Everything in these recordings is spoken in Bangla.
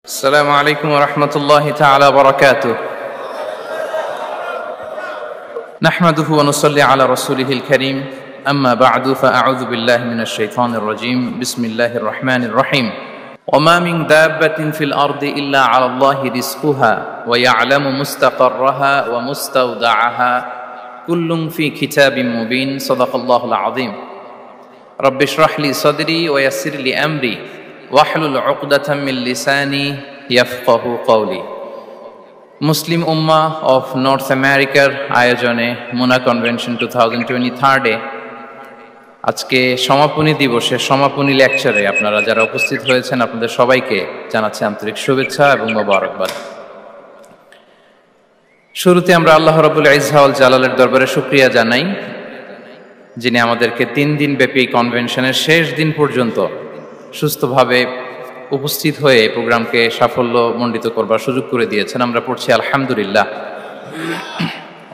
السلام عليكم ورحمة الله تعالى وبركاته. نحمده ونصلي على رسوله الكريم. أما بعد فأعوذ بالله من الشيطان الرجيم. بسم الله الرحمن الرحيم. وما من دابة في الأرض إلا على الله رزقها ويعلم مستقرها ومستودعها كل في كتاب مبين. صدق الله العظيم. رب اشرح لي صدري ويسر لي أمري ওয়াহলুল উকদাতাম mean লিসানি ইয়াফকাহু কওলি। Muslim Ummah of north আমেরিকার আয়োজনে মুনা কনভেনশন 2023 আজকে সমাপনী দিবসে সমাপনী লেকচারে আপনারা যারা উপস্থিত হয়েছেন আপনাদের সবাইকে জানাচ্ছি আন্তরিক শুভেচ্ছা এবং মোবারকবাদ। শুরুতে আমরা আল্লাহ রাব্বুল ইজ্জা ওয়াল জালালের দরবারে শুকরিয়া জানাই, যিনি আমাদেরকে 3 দিন ব্যাপী কনভেনশনের শেষ দিন পর্যন্ত সুস্থভাবে উপস্থিত হয়ে এই প্রোগ্রামকে সাফল্যমণ্ডিত করবার সুযোগ করে দিয়েছেন। আমরা পড়ছি আলহামদুলিল্লাহ।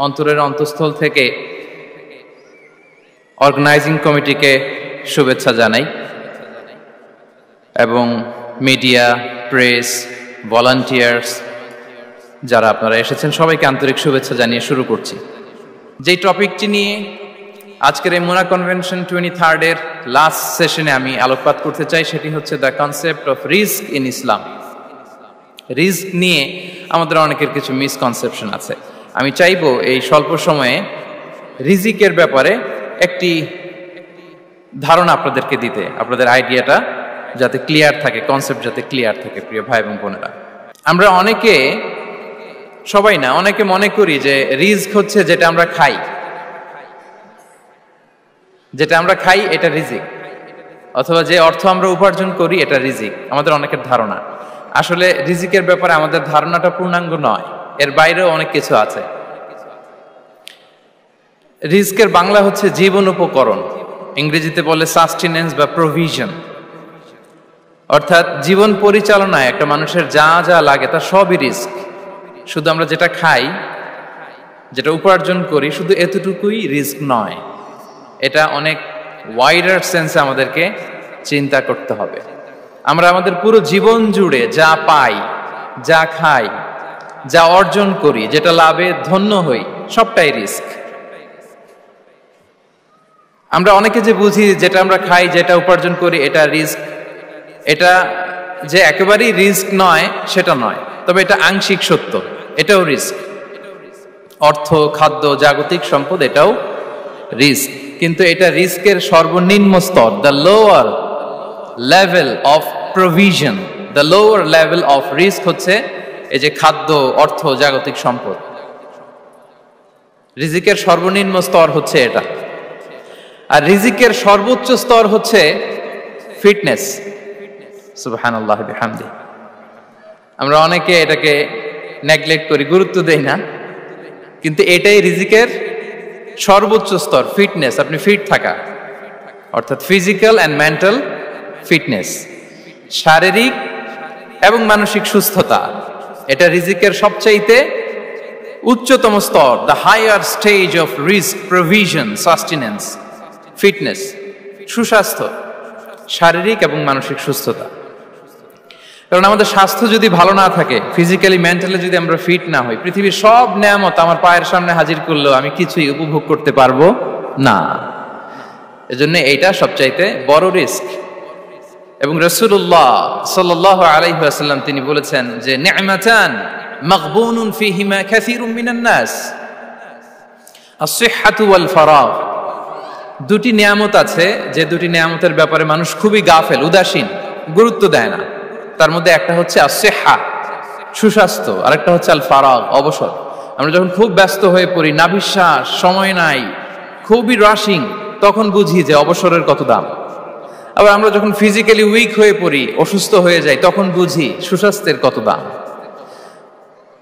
অন্তরের অন্তঃস্থল থেকে অর্গানাইজিং কমিটিকে শুভেচ্ছা জানাই এবং মিডিয়া, প্রেস, ভলান্টিয়ার্স যারা আপনারা এসেছেন সবাইকে আন্তরিক শুভেচ্ছা জানিয়ে শুরু করছি। যেই টপিকটি নিয়ে আজকের এই মুনা কনভেনশন 23 এর লাস্ট সেশনে আমি আলোকপাত করতে চাই সেটি হচ্ছে the concept of risk in Islam. Risk নিয়ে আমাদের অনেকের কিছু মিসকনসেপশন আছে। আমি চাইবো এই স্বল্প সময়ে রিজিকের ব্যাপারে একটি ধারণা আপনাদেরকে দিতে, আপনাদের আইডিয়াটা যাতে ক্লিয়ার থাকে, কনসেপ্ট যাতে ক্লিয়ার থাকে। প্রিয় ভাই এবং বোনেরা, আমরা অনেকে, সবাই না, অনেকে মনে করি যে রিস্ক হচ্ছে যেটা আমরা খাই, যেটা আমরা খাই এটা রিজিক, অথবা যে অর্থ আমরা উপার্জন করি এটা রিজিক। আমাদের অনেকের ধারণা। আসলে রিজিকের ব্যাপারে আমাদের ধারণাটা পূর্ণাঙ্গ নয়, এর বাইরেও অনেক কিছু আছে। রিজিকের বাংলা হচ্ছে জীবন উপকরণ, ইংরেজিতে বলে সাস্টেনেন্স বা প্রভিশন। অর্থাৎ জীবন পরিচালনায় একটা মানুষের যা যা লাগে তা সবই রিস্ক। শুধু আমরা যেটা খাই, যেটা উপার্জন করি, শুধু এতটুকুই রিস্ক নয়। এটা অনেক ওয়াইডার সেন্সে আমাদেরকে চিন্তা করতে হবে। আমরা আমাদের পুরো জীবন জুড়ে যা পাই, যা খাই, যা অর্জন করি, যেটা লাভে ধন্য হই, সবটাই রিস্ক। আমরা অনেকে যে বুঝি যেটা আমরা খাই, যেটা উপার্জন করি এটা রিস্ক, এটা যে একেবারেই রিস্ক নয় সেটা নয়, তবে এটা আংশিক সত্য, এটাও রিস্ক। অর্থ, খাদ্য, জাগতিক সম্পদ এটাও রিস্ক, কিন্তু এটা রিস্কের সর্বনিম্ন স্তর। The lower level of provision, the lower level of risk হচ্ছে এই যে খাদ্য, অর্থ, জাগতিক সম্পদ। রিজিকের সর্বনিম্ন স্তর হচ্ছে এটা। আর রিজিকের সর্বোচ্চ স্তর হচ্ছে ফিটনেস। সুবহানাল্লাহ বিহামদি। আমরা অনেকে এটাকে নেগলেক্ট করি, গুরুত্ব দেই না, কিন্তু এটাই রিজিকের সর্বোচ্চ স্তর, ফিটনেস। আপনি ফিট থাকা, অর্থাৎ ফিজিক্যাল অ্যান্ড মেন্টাল ফিটনেস, শারীরিক এবং মানসিক সুস্থতা, এটা রিজিকের সবচাইতে উচ্চতম স্তর। দ্য হায়ার স্টেজ অফ রিস্ক, প্রভিশন, সাস্টেনেন্স, ফিটনেস, সুস্বাস্থ্য, শারীরিক এবং মানসিক সুস্থতা। কারণ আমাদের স্বাস্থ্য যদি ভালো না থাকে, ফিজিক্যালি মেন্টালি যদি আমরা ফিট না হই, পৃথিবীর সব নেয়ামত আমার পায়ের সামনে হাজির করলেও আমি কিছুই উপভোগ করতে পারবো না। এজন্য এইটা সবচাইতে বড় রিস্ক। এবং রাসূলুল্লাহ সাল্লাল্লাহু আলাইহি ওয়াসাল্লাম তিনি বলেছেন যে নি'মাতান মাগবুনুন ফীহিমা কাসীরুম মিনান নাস, আস-সিহহাতু ওয়াল ফারাগ। দুটি নিয়ামত আছে যে দুটি নিয়ামতের ব্যাপারে মানুষ খুবই গাফেল, উদাসীন, গুরুত্ব দেয় না। তার মধ্যে একটা হচ্ছে আসিহা, সুস্বাস্থ্য, আর একটা হচ্ছে আল ফারাগ, অবসর। আমরা যখন খুব ব্যস্ত হয়ে পড়ি, নাভিশ্বাস, সময় নাই, খুবই রাশিং, তখন বুঝি যে অবসরের কত দাম। আবার আমরা যখন ফিজিক্যালি উইক হয়ে পড়ি, অসুস্থ হয়ে যাই, তখন বুঝি সুস্বাস্থ্যের কত দাম।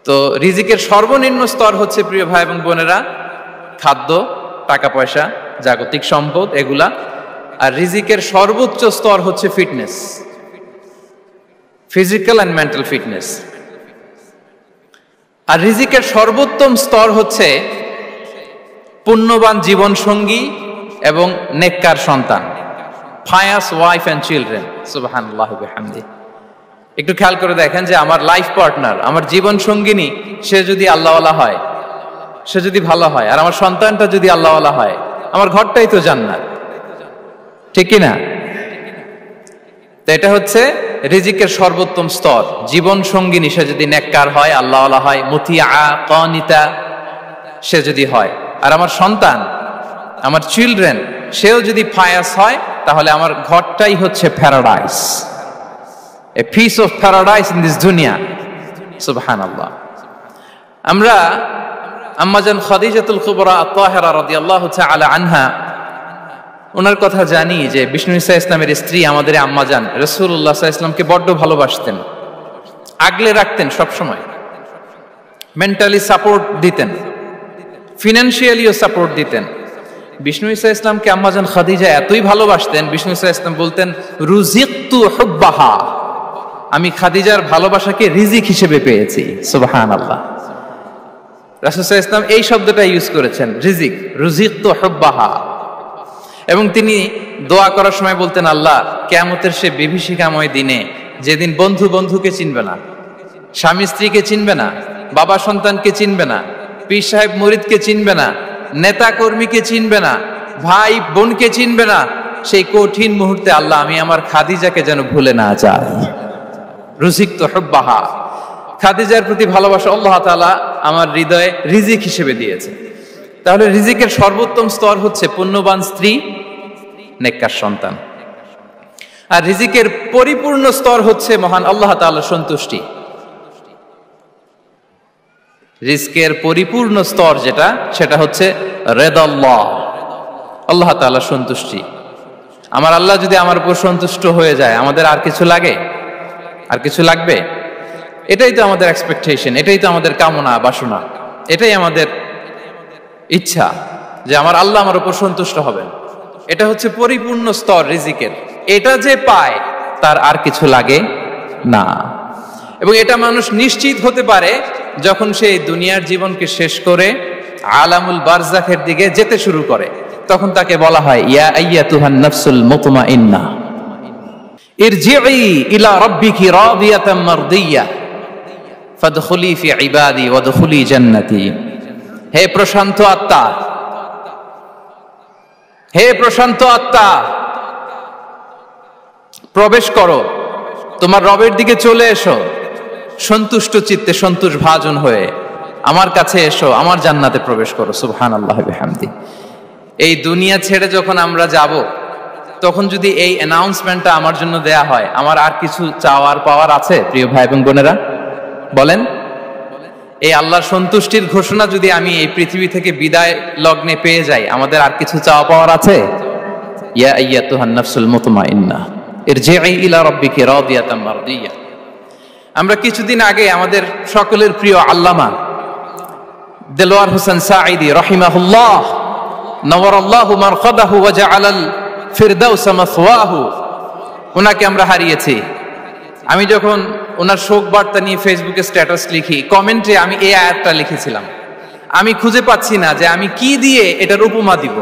তো রিজিকের সর্বনিম্ন স্তর হচ্ছে, প্রিয় ভাই এবং বোনেরা, খাদ্য, টাকা পয়সা, জাগতিক সম্পদ, এগুলা। আর রিজিকের সর্বোচ্চ স্তর হচ্ছে fitness, physical and mental fitness. আর রিজিকের সর্বোত্তম স্তর হচ্ছে পুণ্যবান জীবন সঙ্গী এবং নেককার সন্তান, pious wife and children. সুবহানাল্লাহি ওয়া বিহামদিহি। একটু খেয়াল করে দেখেন যে আমার লাইফ পার্টনার, আমার জীবন সঙ্গিনী, সে যদি আল্লাহওয়ালা হয়, সে যদি ভালো হয়, আর আমার সন্তানটা যদি আল্লাহওয়ালা হয়, আমার ঘরটাই তো জান্নাত, ঠিক কি না? তো এটা হচ্ছে রিজিকের সর্বোত্তম স্তর। জীবন সঙ্গিনী সে যদি নেককার হয়, আল্লাহওয়ালা হয়, মুতিয়া কানিতা সে যদি হয়, আর আমার সন্তান, আমার চিলড্রেন, সেও যদি ফায়াস হয়, তাহলে আমার ঘরটাই হচ্ছে paradise, a piece of paradise in this দুনিয়া। সুবহানাল্লাহ। আমরা আম্মাজান খাদিজাতুল কুবরা আত-তাহিরা রাদিয়াল্লাহু তাআলা আনহা, ওনার কথা জানি যে বিষ্ণু ঈসা ইসলামের স্ত্রী আমাদের আম্মাজান রাসূলুল্লাহ সাল্লাল্লাহু আলাইহি ওয়াসাল্লামকে বড্ড ভালোবাসতেন, আগলে রাখতেন, সব সময় মেন্টালি সাপোর্ট দিতেন, ফিনান্সিয়ালিও সাপোর্ট দিতেন। বিষ্ণু ঈসা ইসলামকে আম্মাজান খাদিজা এতই ভালোবাসতেন, বিষ্ণু ঈসা ইসলাম বলতেন, রুজিকতু হুব্বাহা, আমি খাদিজার ভালোবাসাকে রিজিক হিসেবে পেয়েছি। সুবহানাল্লাহ। রাসূল সাল্লাল্লাহু আলাইহি ওয়াসাল্লাম এই শব্দটা ইউজ করেছেন, রিজিক, রুজিকতু হুব্বাহা। এবং তিনি দোয়া করার সময় বলতেন, আল্লাহ, কিয়ামতের সে বিভীষিকাময় দিনে, যেদিন বন্ধু বন্ধুকে চিনবে না, স্বামী স্ত্রীকে চিনবে না, বাবা সন্তানকে চিনবে না, পীর সাহেব মুরিদকে চিনবে না, নেতা কর্মীকে চিনবে না, ভাই বোনকে চিনবে না, সেই কঠিন মুহূর্তে আল্লাহ, আমি আমার খাদিজাকে যেন ভুলে না যাই। রুজিকতু হুব্বাহা, খাদিজার প্রতি ভালোবাসা আল্লাহ তাআলা আমার হৃদয়ে রিজিক হিসেবে দিয়েছে। তাহলে রিজিকের সর্বোত্তম স্তর হচ্ছে পুণ্যবান স্ত্রী, নেককার সন্তান। আর রিজিকের পরিপূর্ণ স্তর হচ্ছে মহান আল্লাহ তাআলার সন্তুষ্টি। রিজকের পরিপূর্ণ স্তর যেটা, সেটা হচ্ছে রিদাল্লাহ, আল্লাহ তাআলার সন্তুষ্টি। আমার আল্লাহ যদি আমার উপর সন্তুষ্ট হয়ে যায়, আমাদের আর কিছু লাগে? আর কিছু লাগবে? এটাই তো আমাদের এক্সপেকটেশন, এটাই তো আমাদের কামনা বাসনা, এটাই আমাদের ইচ্ছা যে আমার আল্লাহ আমার উপর সন্তুষ্ট হবেন। এটা হচ্ছে পরিপূর্ণ স্তর রিজিকের। এটা যে পায়, তার আর কিছু লাগে না। এবং এটা মানুষ নিশ্চিত হতে পারে যখন সে দুনিয়ার জীবনকে শেষ করে আলামুল বারজাখের দিকে যেতে শুরু করে। তখন তাকে বলা হয়, ইয়া আইয়াতুহান নাফসুল মুতমাইন্নাহ ইরজিই ইলা রাব্বিকি রাদিয়াতাম মারদিয়াহ ফাদখুলি ফি ইবাদি ওয়াদখুলি জান্নাতি। হে প্রশান্ত আত্মা, হে প্রশান্ত আত্মা, প্রবেশ করো, তোমার রবের দিকে চলে এসো, সন্তুষ্ট চিত্তে, সন্তোষ ভাজন হয়ে আমার কাছে এসো, আমার জান্নাতে প্রবেশ করো। সুবহানাল্লাহ বিহামদি। এই দুনিয়া ছেড়ে যখন আমরা যাব, তখন যদি এই অ্যানাউন্সমেন্টটা আমার জন্য দেয়া হয়, আমার আর কিছু চাওয়ার পাওয়ার আছে? প্রিয় ভাই এবং বোনেরা, বলেন, এই আল্লাহর সন্তুষ্টির ঘোষণা যদি আমি এই পৃথিবী থেকে বিদায় লগ্নে পেয়ে যাই, আমাদের আর কিছু চাওয়া পাওয়ার আছে? ইয়া আইয়াতুহান নাফসুল মুতমাইন্নাহ ইরজিই ইলা রাব্বিকি রাদিয়াতাম মারদিয়াহ। আমরা কিছুদিন আগে আমাদের সকলের প্রিয় আল্লামা দেলোয়ার হোসেন সাঈদী রাহিমাহুল্লাহ নওয়ারাল্লাহু মারকাদাহু ওয়া জাআলাল ফিরদাউস মাসওয়াহু, ওনাকে আমরা হারিয়েছি। আমি যখন ওনার শোক বার্তা নিয়ে ফেসবুকে স্ট্যাটাস লিখি, কমেন্টে আমি এই আয়াতটা লিখেছিলাম, আমি খুঁজে পাচ্ছি না যে আমি কি দিয়ে এটার উপমা দিব,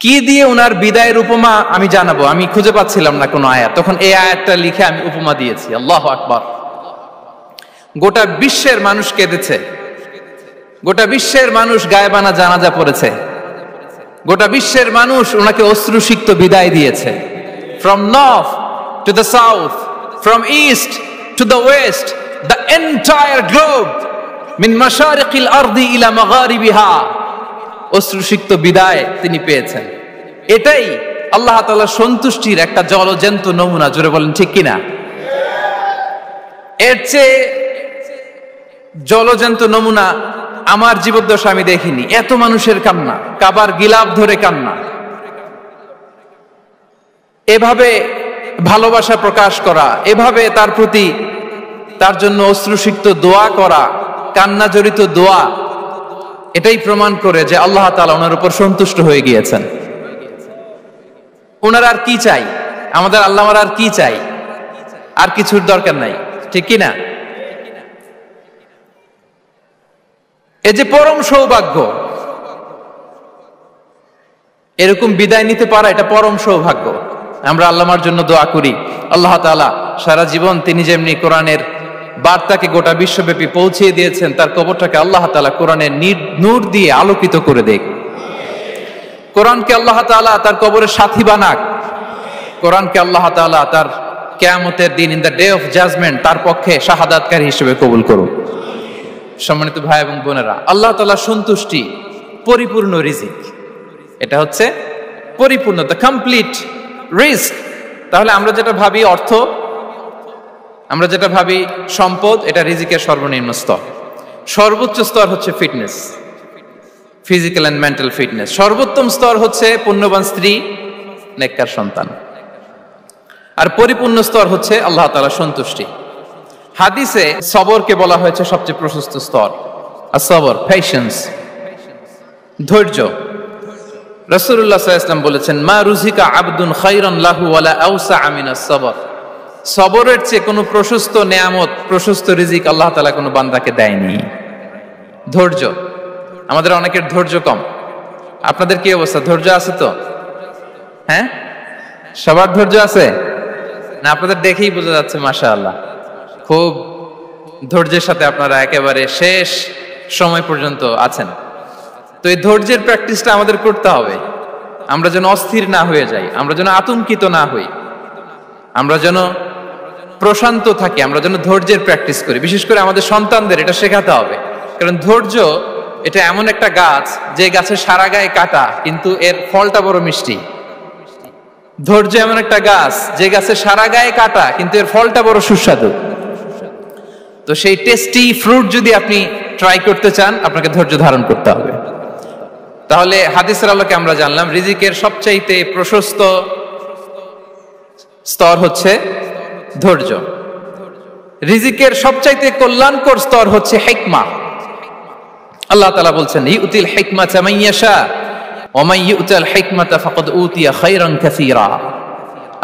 কি দিয়ে ওনার বিদায়ের উপমা আমি জানাবো। আমি খুঁজে পাচ্ছিলাম না কোনো আয়াত, তখন এই আয়াতটা লিখে আমি উপমা দিয়েছি। আল্লাহু আকবার। গোটা বিশ্বের মানুষ কেঁদেছে, গোটা বিশ্বের মানুষ গায়েবানা জানাজা পড়েছে, গোটা বিশ্বের মানুষ ওনাকে অশ্রুসিক্ত বিদায় দিয়েছে। From north to the south, from east to the west, the entire globe, মিন মাশারিকিল আরদি ইলা মাগারিবিহা, অশ্রুসিক্ত বিদায় তিনি পেয়েছেন। এটাই আল্লাহ তাআলার সন্তুষ্টির একটা জলজ্যান্ত নমুনা। জোরে বলেন ঠিক কিনা? এর চেয়ে জলজ্যান্ত নমুনা আমার জীবদ্দশা আমি দেখিনি। এত মানুষের কান্না, কাবার গিলাফ ধরে কান্না, এভাবে ভালোবাসা প্রকাশ করা, এভাবে তার প্রতি, তার জন্য অশ্রুসিক্ত দোয়া করা, কান্না জড়িত দোয়া, এটাই প্রমাণ করে যে আল্লাহ তাআলা ওনার উপর সন্তুষ্ট হয়ে গিয়েছেন। ওনার আর কি চাই? আমাদের আল্লাহর আর কি চাই? আর কিছুর দরকার নাই, ঠিক কি না? এ যে পরম সৌভাগ্য, এরকম বিদায় নিতে পারা, এটা পরম সৌভাগ্য। আমরা আল্লামার জন্য দোয়া করি, আল্লাহ তাআলা সারা জীবন তিনি যেমনি কোরআনের বার্তাকে গোটা বিশ্বব্যাপী পৌঁছিয়ে দিয়েছেন, তার কবরটাকে আল্লাহ তাআলা কোরআনের নূর দিয়ে আলোকিত করে দেখ। কোরআনকে আল্লাহ তাআলা তার কবরের সাথী বানাক। কোরআনকে আল্লাহ তাআলা তার কিয়ামতের দিন, in the day of judgement, তার পক্ষে শাহাদাতকারী হিসেবে কবুল করুন। সম্মানিত ভাই এবং বোনেরা, আল্লাহ তাআলার সন্তুষ্টি পরিপূর্ণ রিজিক, এটা হচ্ছে পরিপূর্ণ, দ্য কমপ্লিট রিস্ক। তাহলে আমরা যেটা ভাবি অর্থ, আমরা যেটা ভাবি সম্পদ, এটা রিজিকের সর্বনিম্ন স্তর। সর্বোচ্চ স্তর হচ্ছে fitness, physical and mental fitness. সর্বোত্তম স্তর হচ্ছে পুণ্যবান স্ত্রী, নেককার সন্তান। আর পরিপূর্ণ স্তর হচ্ছে আল্লাহ তাআলার সন্তুষ্টি। হাদিসে সবরকে বলা হয়েছে সবচেয়ে প্রশস্ত স্তর। as-sabr, পেশেন্স, ধৈর্য। রাসূলুল্লাহ সাল্লাল্লাহু আলাইহি ওয়াসাল্লাম বলেছেন, মা রুজিকা আবদুন খায়রান লাহু ওয়ালা আওসা মিনাস সবর। সবরের চেয়ে কোনো প্রশস্ত নেয়ামত, প্রশস্ত রিজিক আল্লাহ তাআলা কোনো বান্দাকে দেয়নি। ধৈর্য, আমাদের অনেকের ধৈর্য কম। আপনাদের কি অবস্থা? ধৈর্য আছে তো? হ্যাঁ, সবার ধৈর্য আছে না? আপনাদের দেখেই বোঝা যাচ্ছে মাশাআল্লাহ, খুব ধৈর্যের সাথে আপনারা একেবারে শেষ সময় পর্যন্ত আছেন। তো এই ধৈর্যের প্র্যাকটিসটা আমাদের করতে হবে। আমরা যেন অস্থির না হয়ে যাই, আমরা যেন আতঙ্কিত না হই, আমরা যেন প্রশান্ত থাকি, আমরা যেন ধৈর্যের প্র্যাকটিস করি। বিশেষ করে আমাদের সন্তানদের এটা শেখাতে হবে, কারণ ধৈর্য এটা এমন একটা গাছ, যে গাছের সারা গায়ে কাটা কিন্তু এর ফলটা বড় মিষ্টি। ধৈর্য এমন একটা গাছ, যে গাছের সারা গায়ে কাটা কিন্তু এর ফলটা বড় সুস্বাদু। তো সেই টেস্টি ফ্রুট যদি আপনি ট্রাই করতে চান, আপনাকে ধৈর্য ধারণ করতে হবে। তাহলে হাদিসের আলোকে আমরা জানলাম রিজিকের সবচাইতে প্রশস্ত স্তর হচ্ছে ধৈর্য। রিজিকের সবচাইতে কল্যাণকর স্তর হচ্ছে হিকমা। আল্লাহ তাআলা বলছেন, ইউতিল হিকমাতা মান ইয়াশা ওয়া মান ইউতাল হিকমাতা ফাকাদ উতিয়া খায়রান কাসীরা।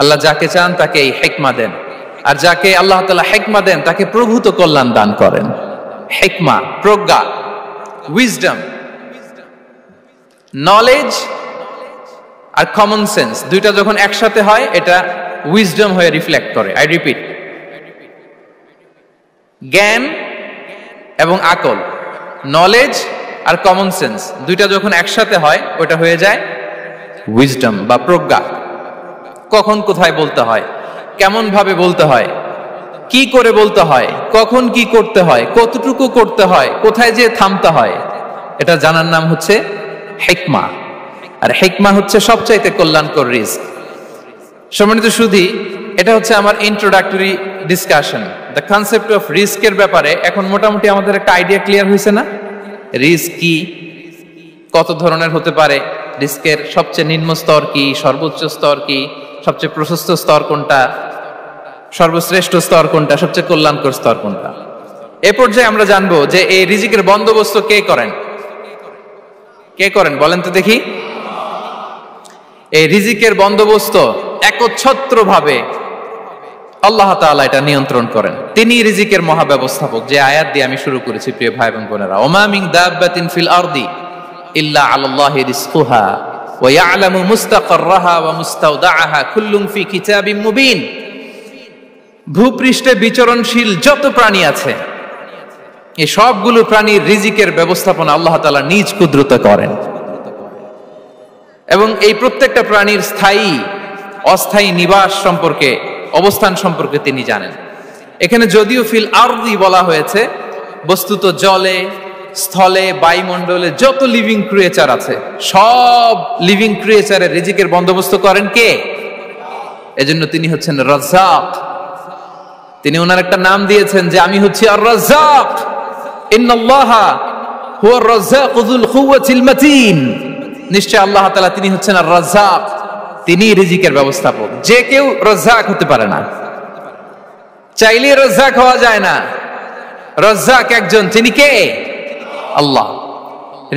আল্লাহ যাকে চান তাকে এই হিকমা দেন, আর যাকে আল্লাহ তাআলা হিকমা দেন তাকে প্রভূত কল্যাণ দান করেন। হিকমা, প্রজ্ঞা, উইজডম, নলেজ আর কমন সেন্স, দুইটা যখন একসাথে হয় এটা উইজডম হয়ে রিফ্লেক্ট করে। আই রিপিট, জ্ঞান এবং আকল, নলেজ আর কমন সেন্স, দুইটা যখন একসাথে হয় ওটা হয়ে যায় উইজডম বা প্রজ্ঞা। কখন কোথায় বলতে হয়, কেমন ভাবে বলতে হয়, কি করে বলতে হয়, কখন কি করতে হয়, কতটুকু করতে হয়, কোথায় যে থামতে হয়, এটা জানার নাম হচ্ছে হিকমা। আর হিকমা হচ্ছে সবচাইতে কল্যাণকর রিস্ক। সম্মানিত সুধী, এটা হচ্ছে আমার introductory discussion. The concept of রিস্কের ব্যাপারে এখন মোটামুটি আমাদের একটা আইডিয়া ক্লিয়ার হয়েছে না? রিস্ক কি, কত ধরনের হতে পারে, রিস্কের সবচেয়ে নিম্ন স্তর কি, সর্বোচ্চ স্তর কি, সবচেয়ে প্রশস্ত স্তর কোনটা, সর্বশ্রেষ্ঠ স্তর কোনটা, সবচেয়ে কল্যাণকর স্তর কোনটা। এ পর্যায়ে আমরা জানবো যে এই রিজিকের বন্দোবস্ত কে করেন। কে করেন বলেন তো দেখি? এই রিজিকের বন্দোবস্ত একচ্ছত্রভাবে আল্লাহ তাআলা এটা নিয়ন্ত্রণ করেন। তিনি রিজিকের মহাব্যবস্থাপক। যে আয়াত দিয়ে আমি শুরু করেছি প্রিয় ভাই এবং বোনেরা, ওমা মিন দাব্বাতিন ফিল আরদি ইল্লা আলাল্লাহি রিজকুহা ওয়া ইয়ালামু মুস্তাকাররাহা ওয়া মুস্তাওদাআহা কুল্লুন ফি কিতাবিম মুবিন। ভূপৃষ্ঠে বিচরণশীল যত প্রাণী আছে, এই সবগুলো প্রাণীর রিজিকের ব্যবস্থাপনা আল্লাহ তাআলা নিজ কুদরতে করেন, এবং এই প্রত্যেকটা প্রাণীর স্থায়ী অস্থায়ী নিবাস সম্পর্কে, অবস্থান সম্পর্কে তিনি জানেন। এখানে যদিও ফিল আরদি বলা হয়েছে, বস্তুত জলে, স্থলে, বায়ুমণ্ডলে যত লিভিং ক্রিয়েচার আছে, সব লিভিং ক্রিয়েচারের রিজিকের বন্দোবস্ত করেন কে? এজন্য তিনি হচ্ছেন রাজ্জাক। তিনি ওনার একটা নাম দিয়েছেন যে আমি হচ্ছি আর রাজ্জাক, ইন্নাল্লাহা হুয়ার রাজ্জাক যুল কুওয়াতিল মাতিন। নিশ্চয় আল্লাহ তাআলা তিনি হচ্ছেন আর রাজ্জাক, তিনি রিজিকের ব্যবস্থাপক। যে কেউ রাজ্জাক হতে পারে না, চাইলে রাজ্জাক হওয়া যায় না। রাজ্জাক একজন, তিনি কে? আল্লাহ।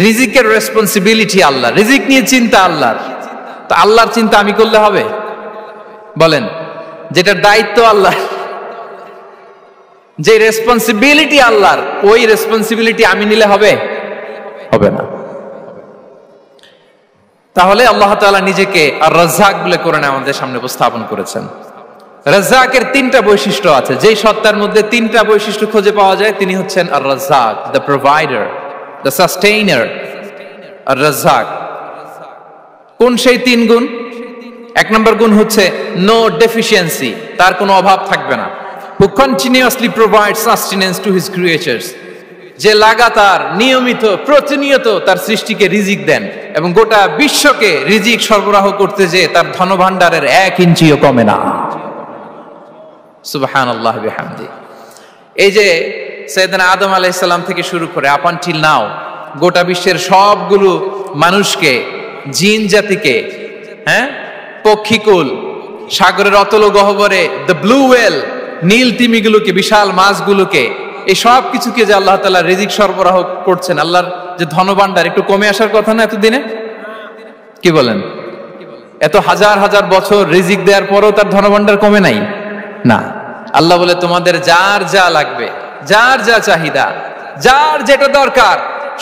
রিজিকের রেসপন্সিবিলিটি আল্লাহ, রিজিক নিয়ে চিন্তা আল্লাহর। তো আল্লাহর চিন্তা আমি করলে হবে? বলেন, যেটা দায়িত্ব আল্লাহ, যে রেসপন্সিবিলিটি আল্লাহর, ওই রেসপন্সিবিলিটি আমি নিলে হবে? হবে না। তাহলে আল্লাহ তাআলা নিজেকে আর রাজ্জাক বলে কোরআনে আমাদের সামনে উপস্থাপন করেছেন। রাজ্জাকের তিনটা বৈশিষ্ট্য আছে, যেই সত্তার মধ্যে তিনটা বৈশিষ্ট্য খুঁজে পাওয়া যায় তিনি হচ্ছেন আর রাজ্জাক, দ্য প্রোভাইডার, দ্য সাস্টেইনার। আর রাজ্জাক কোন সেই তিন গুণ? এক নম্বর গুণ হচ্ছে নো ডেফিসিয়েন্সি, তার কোনো অভাব থাকবে না। হু continuously provide sustenance to his creatures, যে লাগাতার নিয়মিত প্রতিনিয়ত তার সৃষ্টিকে রিজিক দেন এবং গোটা বিশ্বকে রিজিক সরবরাহ করতে যে তার ধনভাণ্ডারের 1 ইঞ্চিও কমে না। সুবহানাল্লাহ বিহামদি। এই যে সাইয়েদনা আদম আলাইহিস সালাম থেকে শুরু করে আপ আনটিল নাও গোটা বিশ্বের সবগুলো মানুষকে, জিন জাতিকে, পক্ষীকুল, সাগরের অতল গহ্বরে দ্য ব্লু ওয়েল, নীল তিমিগুলোকে, বিশাল মাছগুলোকে, এই সব কিছুকে যে আল্লাহ তাআলা রিজিক সরবরাহ করছেন, আল্লাহর যে ধনভাণ্ডার একটু কমে আসার কথা না এতদিনে? কি বলেন? এত হাজার হাজার বছর রিজিক দেওয়ার পরও তার ধনভাণ্ডার কমে নাই? না। আল্লাহ বলে তোমাদের যার যা লাগবে, যার যা চাহিদা, যার যেটা দরকার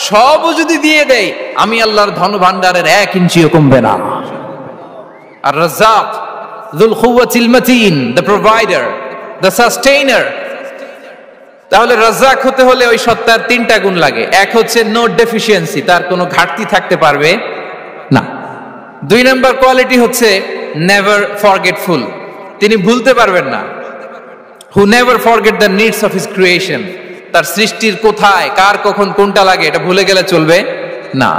সবও যদি দিয়ে দেয় আমি আল্লাহর ধনভাণ্ডারের 1 ইঞ্চিও কমবে না। আর Razzak যুল কুওয়াতিল মাতিন, the provider, the sustainer. তাহলে রাজ্জাক হতে হলে ওই সত্তার তিনটা গুণ লাগে। এক হচ্ছে নো ডেফিসিয়েন্সি, তার কোনো ঘাটতি থাকতে পারবে না। 2 নম্বর কোয়ালিটি হচ্ছে নেভার ফরগেটফুল, তিনি ভুলতে পারবেন না। Who never forget the needs of his creation, তার সৃষ্টির কোথায় কার কখন কোনটা লাগে এটা ভুলে গেলে চলবে না।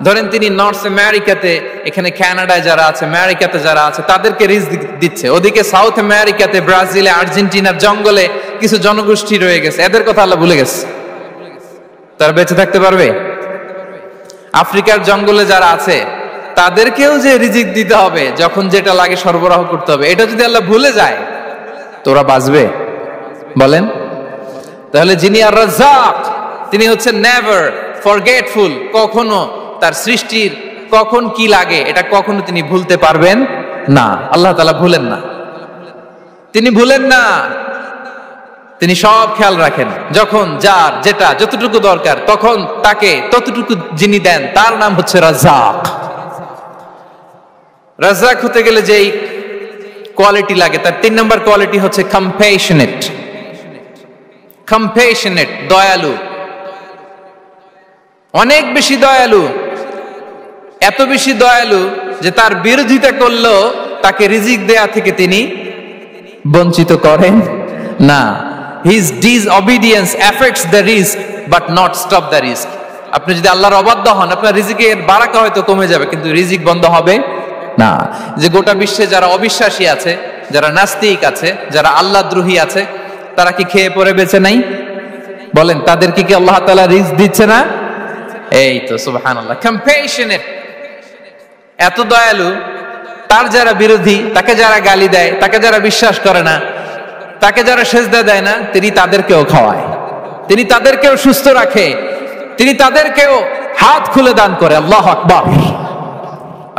ধরেন তিনি নর্থ আমেরিকাতে, এখানে কানাডায় যারা আছে, আমেরিকাতে যারা আছে তাদেরকে রিজিক দিচ্ছে, ওদিকে সাউথ আমেরিকাতে, ব্রাজিলে, আর্জেন্টিনার জঙ্গলে কিছু জনগোষ্ঠী রয়ে গেছে, এদের কথা আল্লাহ ভুলে গেছে। তারা বেঁচে থাকতে পারবে? আফ্রিকার জঙ্গলে যারা আছে তাদেরকেও যে রিজিক দিতে হবে, যখন যেটা লাগে সরবরাহ করতে হবে, এটা যদি আল্লাহ ভুলে যায় তোরা বাঁচবে? বলেন। তাহলে যিনি আর রাজ্জাক তিনি হচ্ছেন নেভার ফরগেটফুল, কখনো তার সৃষ্টির কখন কি লাগে এটা কখনো তিনি ভুলতে পারবেন না। আল্লাহ তাআলা ভুলেন না, তিনি ভুলেন না, তিনি সব খেয়াল রাখেন। যখন যার যেটা যতটুকু দরকার তখন তাকে ততটুকু যিনি দেন তার নাম হচ্ছে রাজ্জাক। রাজ্জাক হতে গেলে যেই কোয়ালিটি লাগে তার 3 নম্বর কোয়ালিটি হচ্ছে কম্প্যাশনেট। কম্প্যাশনেট, দয়ালু, অনেক বেশি দয়ালু, এত বেশি দয়ালু যে তার বিরোধিতা করলেও তাকে রিজিক দেয়া থেকে তিনি বঞ্চিত করেন না। His disobedience effects the risk but not stop the risk. আপনি যদি আল্লাহর অবাধ্য হন আপনার রিজিকের বারাকা হয়তো কমে যাবে কিন্তু রিজিক বন্ধ হবে না। যে গোটা বিশ্বে যারা অবিশ্বাসী আছে, যারা নাস্তিক আছে, যারা আল্লাহদ্রোহী আছে, তারা কি খেয়ে পরে বেঁচে নাই? বলেন, তাদেরকে কি আল্লাহ তাআলা রিজিক দিচ্ছে না? এই তো সুবহানাল্লাহ। কম্প্যাশনেট, এত দয়ালু, তার যারা বিরোধী, তাকে যারা গালি দেয়, তাকে যারা বিশ্বাস করে না, তাকে যারা সেজদা দেয় না, তিনি তাদেরকেও খাওয়ায়, তিনি তাদেরকেও সুস্থ রাখে, তিনি তাদেরকেও হাত খুলে দান করে। আল্লাহু আকবার।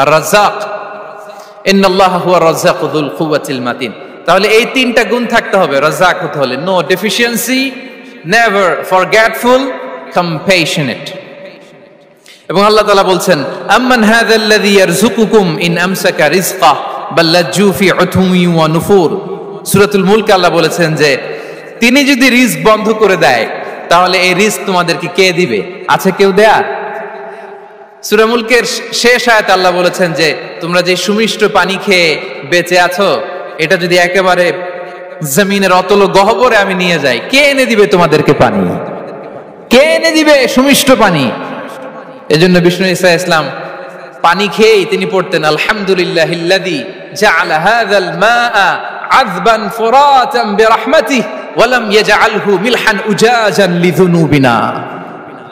আর রাজ্জাক, ইন্নাল্লাহা হুয়া রাজ্জাকু যুল কুওয়াতিল মাতিন। তাহলে এই তিনটা গুণ থাকতে হবে রাজ্জাক হতে হলে: no deficiency, never forgetful, compassionate. এবং আল্লাহ তাআলা বলছেন, আম্মান হাযাল্লাযী ইয়ারযুকুকুম ইন আমসাকা রিজকাহ বাল লাজ্জু ফি উতুমি ওয়া নুফুর। সূরাতুল মুলক আল্লাহ বলেছেন যে তিনি যদি রিজক বন্ধ করে দেয় তাহলে এই রিজক তোমাদেরকে কে দিবে? আছে কেউ দেয়ার? সূরা মুলকের শেষ আয়াতে আল্লাহ বলেছেন যে তোমরা যে সুমিষ্ট পানি খেয়ে বেঁচে আছো, এটা যদি একেবারে জমিনের অতল গহ্বরে আমি নিয়ে যাই, কে এনে দিবে তোমাদেরকে পানি? কে এনে দিবে সুমিষ্ট পানি? এজন্য বিষ্ণু ঈসা ইসলাম পানি খেয়েই তিনি পড়তেন, আলহামদুলিল্লাহিল্লাযী জাআলা হাযাল মাআ আযবান ফুরাতান বিরাহমাতিহি ওয়া লাম ইয়াজআলহু মিলহান উজাজান লিযুনুবিনা।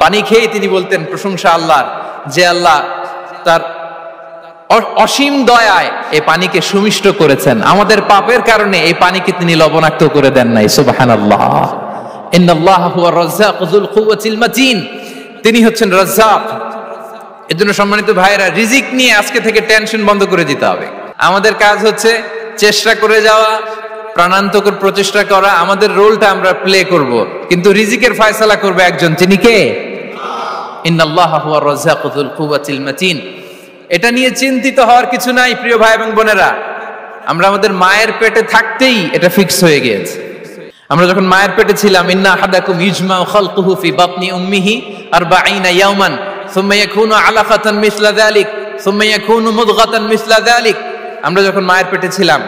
পানি খেয়েই তিনি বলতেন প্রশংসা আল্লাহর, যে আল্লাহ তার অসীম দয়ায় এই পানিকে সুমিষ্ট করেছেন, আমাদের পাপের কারণে এই পানিকে তিনি লবণাক্ত করে দেন নাই। সুবহানাল্লাহ। ইন্নাল্লাহা হুয়া রাজ্জাকু যুল কুওয়াতিল মাতিন, তিনি হচ্ছেন রাজ্জাক। এজন্য সম্মানিত ভাইরা, রিজিক নিয়ে আজকে থেকে টেনশন বন্ধ করে দিতে হবে। আমাদের কাজ হচ্ছে চেষ্টা করে যাওয়া, প্রাণান্তকর প্রচেষ্টা করা, আমাদের রোলটা আমরা প্লে করব, কিন্তু রিজিকের ফয়সালা করবে একজন, তিনি কে? ইন্নাল্লাহা হুয়া রাজ্জাকু যুল কুওয়াতিল মাতিন। এটা নিয়ে চিন্তিত হওয়ার কিছু নাই প্রিয় ভাই এবং বোনেরা। আমরা আমাদের মায়ের পেটে থাকতেই এটা ফিক্স হয়ে গিয়েছে। আমরা যখন মায়ের পেটে ছিলাম, ইন্না আহাদাকুম ইজমাউ খালকুহু ফি বাতনি উম্মিহি 40 ইয়াওমান সুম্মা ইয়াকুনু আলাকাতান মিসলা যালিক সুম্মা ইয়াকুনু মুদগাতান মিসলা যালিক। আমরা যখন মায়ের পেটে ছিলাম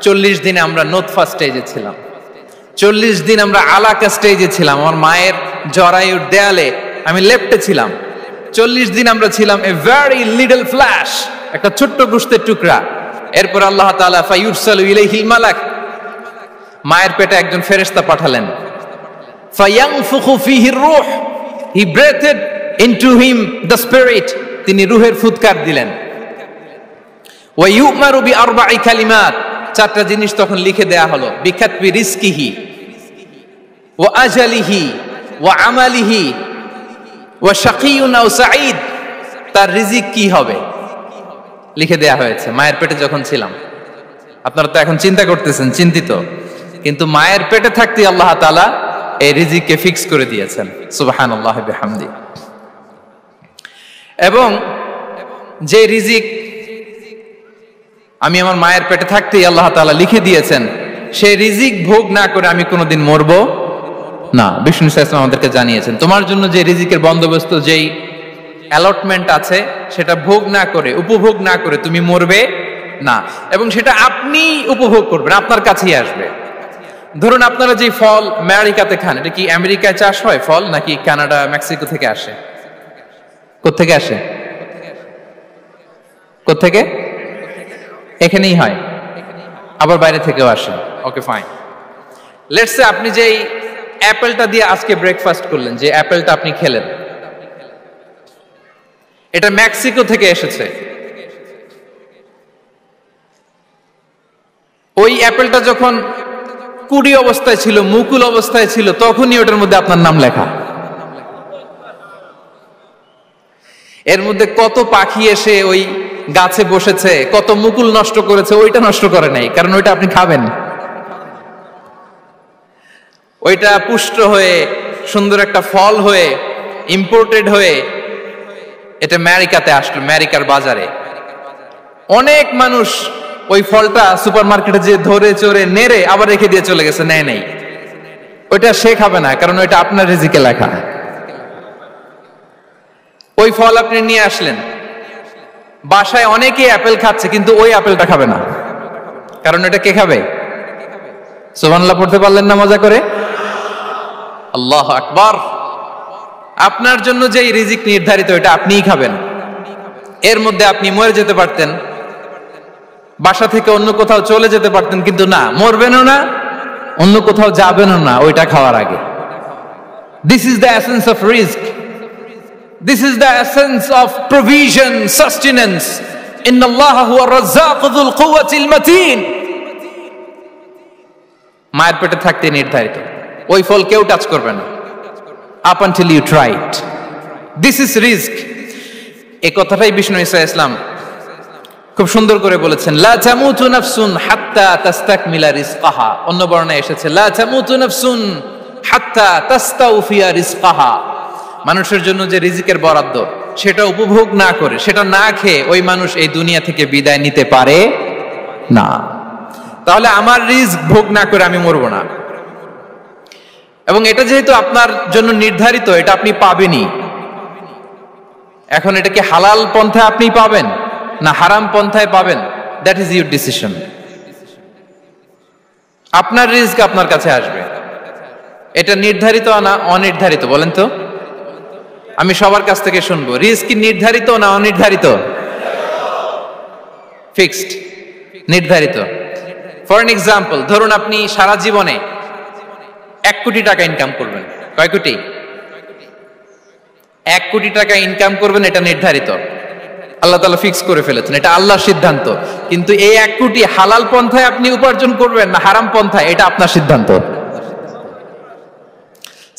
40 দিনে আমরা নোতফা স্টেজে ছিলাম, 40 দিন আমরা আলাকা স্টেজে ছিলাম। আমার মায়ের জরায়ুর দেয়ালে আমি লেপ্টে ছিলাম। 40 দিন আমরা ছিলাম এ ভেরি লিটল ফ্ল্যাশ, একটা ছোট্ট গোশতের টুকরা। এরপর আল্লাহ তাআলা ফায়ুরসালু ইলাইহিল মালাক, মায়ের পেটে একজন ফেরেশতা পাঠালেন। ফায়ানফুখু ফিহির রূহ, he breathed into him the spirit, তিনি রূহের ফুৎকার দিলেন। ওয়া ইউমারু বিআরবা'i কালিমাত, 4টা জিনিস তখন লিখে দেয়া হলো। বিকাতবি রিজকিহি ওয়া আজালিহি ওয়া আমালিহি ওয়া শাকিয়ুন আও সাঈদ, তার রিজিক কি হবে লিখে দেয়া হয়েছে মায়ের পেটে যখন ছিলাম। আপনারা তো এখন চিন্তা করতেছেন, চিন্তিত, কিন্তু মায়ের পেটে থাকতে আল্লাহ তাআলা এই রিজিককে ফিক্স করে দিয়েছেন। সুবহানাল্লাহি বিহামদি। এবং যে রিজিক আমি আমার মায়ের পেটে থাকতেই আল্লাহ তাআলা লিখে দিয়েছেন, সেই রিজিক ভোগ না করে আমি কোনোদিন মরবো না। বিষ্ণু সাল্লাল্লাহু আমাদেরকে জানিয়েছেন, তোমার জন্য যে রিজিকের বন্দোবস্ত, যেই অ্যালটমেন্ট আছে, সেটা ভোগ না করে, উপভোগ না করে তুমি মরবে না। এবং সেটা আপনি উপভোগ করবেন, আপনার কাছেই আসবে। ধরুন আপনারা যে ফল আমেরিকাতে খান, এটা কি আমেরিকায় চাষ হয় ফল, নাকি কানাডা মেক্সিকো থেকে আসে? কোত্থেকে আসে? কোত্থেকে? এখানেই হয়, আবার বাইরে থেকেও আসে। Okay fine. লেটস সে আপনি যেই অ্যাপেলটা দিয়ে আজকে ব্রেকফাস্ট করলেন, যে অ্যাপেলটা আপনি খেলেন, এটা মেক্সিকো থেকে এসেছে। ওই অ্যাপেলটা যখন কুড়ি অবস্থায় ছিল, মুকুল অবস্থায় ছিল, তখনই ওটার মধ্যে আপনার নাম লেখা। এর মধ্যে কত পাখি এসে ওই গাছে বসেছে, কত মুকুল নষ্ট করেছে, ওইটা নষ্ট করে নাই, কারণ ওইটা আপনি খাবেন। ওইটা পুষ্ট হয়ে সুন্দর একটা ফল হয়ে ইম্পোর্টেড হয়ে এটা আমেরিকাতে আসলো, আমেরিকার বাজারে। অনেক মানুষ ওই ফলটা সুপারমার্কেটে যে ধরে চড়ে নেড়ে আবার রেখে দিয়ে চলে গেছে, নেয় নেই। ওইটা সে খাবে না, কারণ ওইটা আপনার রিজিকে লেখা। ওই ফল আপনি নিয়ে আসলেন, বাসায় অনেকেই অ্যাপেল খাচ্ছে, কিন্তু ওই অ্যাপেলটা খাবে না, কারণ এটা কে খাবে? সুবহানাল্লাহ পড়তে পারলেন না মজা করে? আল্লাহু আকবার। আপনার জন্য যে রিজিক নির্ধারিত, এটা আপনিই খাবেন। এর মধ্যে আপনি মরে যেতে পারতেন, বাসা থেকে অন্য কোথাও চলে যেতে পারতেন, কিন্তু না, মরবেনও না, অন্য কোথাও যাবেনও না ওইটা খাওয়ার আগে। This is the essence of risk, this is the essence of provision, sustenance. ইন্নাল্লাহা হুয়া রাজ্জাকু যুল কুওয়াতিল মাতিন। মায়ের পেটে থাকতে নির্ধারিত, ওই ফল কেউ টাচ করবে না up until you try it. This is রিস্ক। এই কথাটাই বিষ্ণু ঈসা ইসলাম খুব সুন্দর করে বলেছেন, লা তামুতু নাফসুন হাত্তা তাস্তাকমিলা রিজকাহা। অন্য বর্ণনায় এসেছে লা তামুতু নাফসুন হাত্তা তাস্তাউফিয়া রিজকাহা। মানুষের জন্য যে রিজিকের বরাদ্দ, সেটা উপভোগ না করে, সেটা না খেয়ে ওই মানুষ এই দুনিয়া থেকে বিদায় নিতে পারে না। তাহলে আমার রিস্ক ভোগ না করে আমি মরবো না। এবং এটা যেহেতু আপনার জন্য নির্ধারিত, এটা আপনি পাবেনই। এখন এটা কি হালাল পন্থায় আপনি পাবেন না হারাম পন্থায় পাবেন, দ্যাট ইজ ইউর ডিসিশন। আপনার রিস্ক আপনার কাছে আসবে। এটা নির্ধারিত না অনির্ধারিত? বলেন তো, আমি সবার কাছ থেকে শুনবো, রিস্ক কি নির্ধারিত না অনির্ধারিত? ফিক্সড, নির্ধারিত। ফর এন এক্সাম্পল, ধরুন আপনি সারা জীবনে 1 কোটি টাকা ইনকাম করবেন। কয় কোটি? 1 কোটি টাকা ইনকাম করবেন, এটা নির্ধারিত, আল্লাহ তাআলা ফিক্স করে ফেলেছেন, এটা আল্লাহর সিদ্ধান্ত। কিন্তু এই 1 কোটি হালাল পন্থায় আপনি উপার্জন করবেন না হারাম পন্থায়, এটা আপনার সিদ্ধান্ত।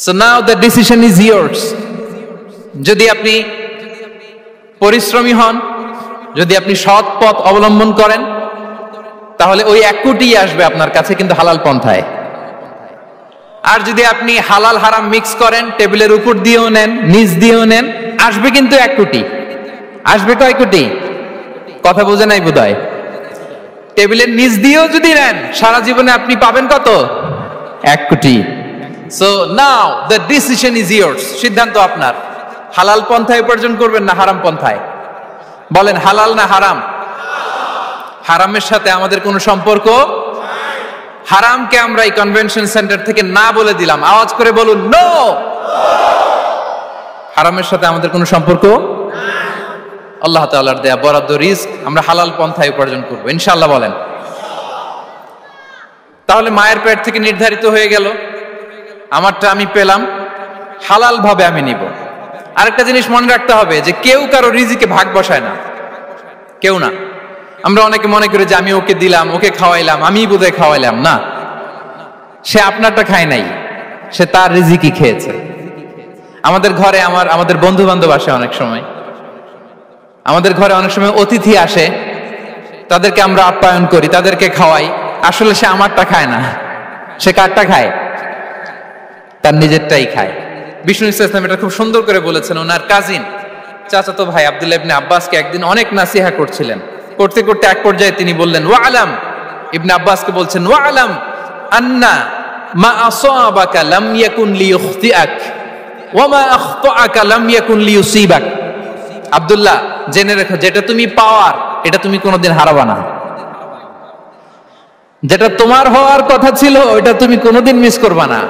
So now the decision is yours. যদি আপনি পরিশ্রমী হন, যদি আপনি সৎ পথ অবলম্বন করেন, তাহলে ওই 1 কোটি আসবে আপনার কাছে, কিন্তু হালাল পন্থায়। আর যদি আপনি হালাল হারাম মিক্স করেন, টেবিলের উপর দিয়েও নেন, নিচ দিয়েও নেন, আসবে কিন্তু 1 কোটি। আসবে কয় কোটি? কথা বোঝে নাই বোধহয়। টেবিলের নিচ দিয়েও যদি নেন সারা জীবনে আপনি পাবেন কত? 1 কোটি। So now the decision is years, সিদ্ধান্ত আপনার। হালাল পন্থায় উপার্জন করবেন না হারাম পন্থায়? বলেন হালাল না হারাম? হারামের সাথে আমাদের কোনো সম্পর্ক? হারামকে আমরা এই কনভেনশন সেন্টার থেকে না বলে দিলাম, আওয়াজ করে বলুন নো। হারামের সাথে আমাদের কোনো সম্পর্ক? আল্লাহ তাআলার দেয়া বরাদ্দ রিস্ক আমরা হালাল পন্থায় উপার্জন করব ইনশাআল্লাহ। বলেন। তাহলে মায়ের পেট থেকে নির্ধারিত হয়ে গেল, আমারটা আমি পেলাম, হালাল ভাবে আমি নিব। আরেকটা জিনিস মনে রাখতে হবে যে কেউ কারো রিজিকে ভাগ বসায় না, কেউ না। আমরা অনেকে মনে করি যে আমি ওকে দিলাম, ওকে খাওয়াইলাম, আমি বোধহয় খাওয়াইলাম। না, সে আপনারটা খায় নাই, সে তার রিজিকই খেয়েছে। আমাদের ঘরে আমাদের বন্ধু বান্ধব আসে, অনেক সময় আমাদের ঘরে অনেক সময় অতিথি আসে, তাদেরকে আমরা আপ্যায়ন করি, তাদেরকে খাওয়াই। আসলে সে আমারটা খায় না, সে কারটা খায়? তার নিজেরটাই খায়। বিষ্ণু ইসলাম এটা খুব সুন্দর করে বলেছেন। ওনার কাজিন চাচাতো ভাই আব্দুল্লাহ ইবনে আব্বাসকে একদিন অনেক নাসিহা করছিলেন, করতে করতে এক পর্যায়ে তিনি বললেন ওয়া আলাম, ইবনে আব্বাসকে বলছেন ওয়া আলাম আন্না মা আসাবাকা লাম ইয়াকুন লিইখতিআক ওয়া মা আখতাআকা লাম ইয়াকুন লিইউসিবাক। আব্দুল্লাহ, জেনে রেখো, যেটা তুমি পাওয়ার এটা তুমি কোনোদিন হারাবা না। যেটা তোমার হওয়ার কথা ছিল ওটা তুমি কোনোদিন মিস করবা না।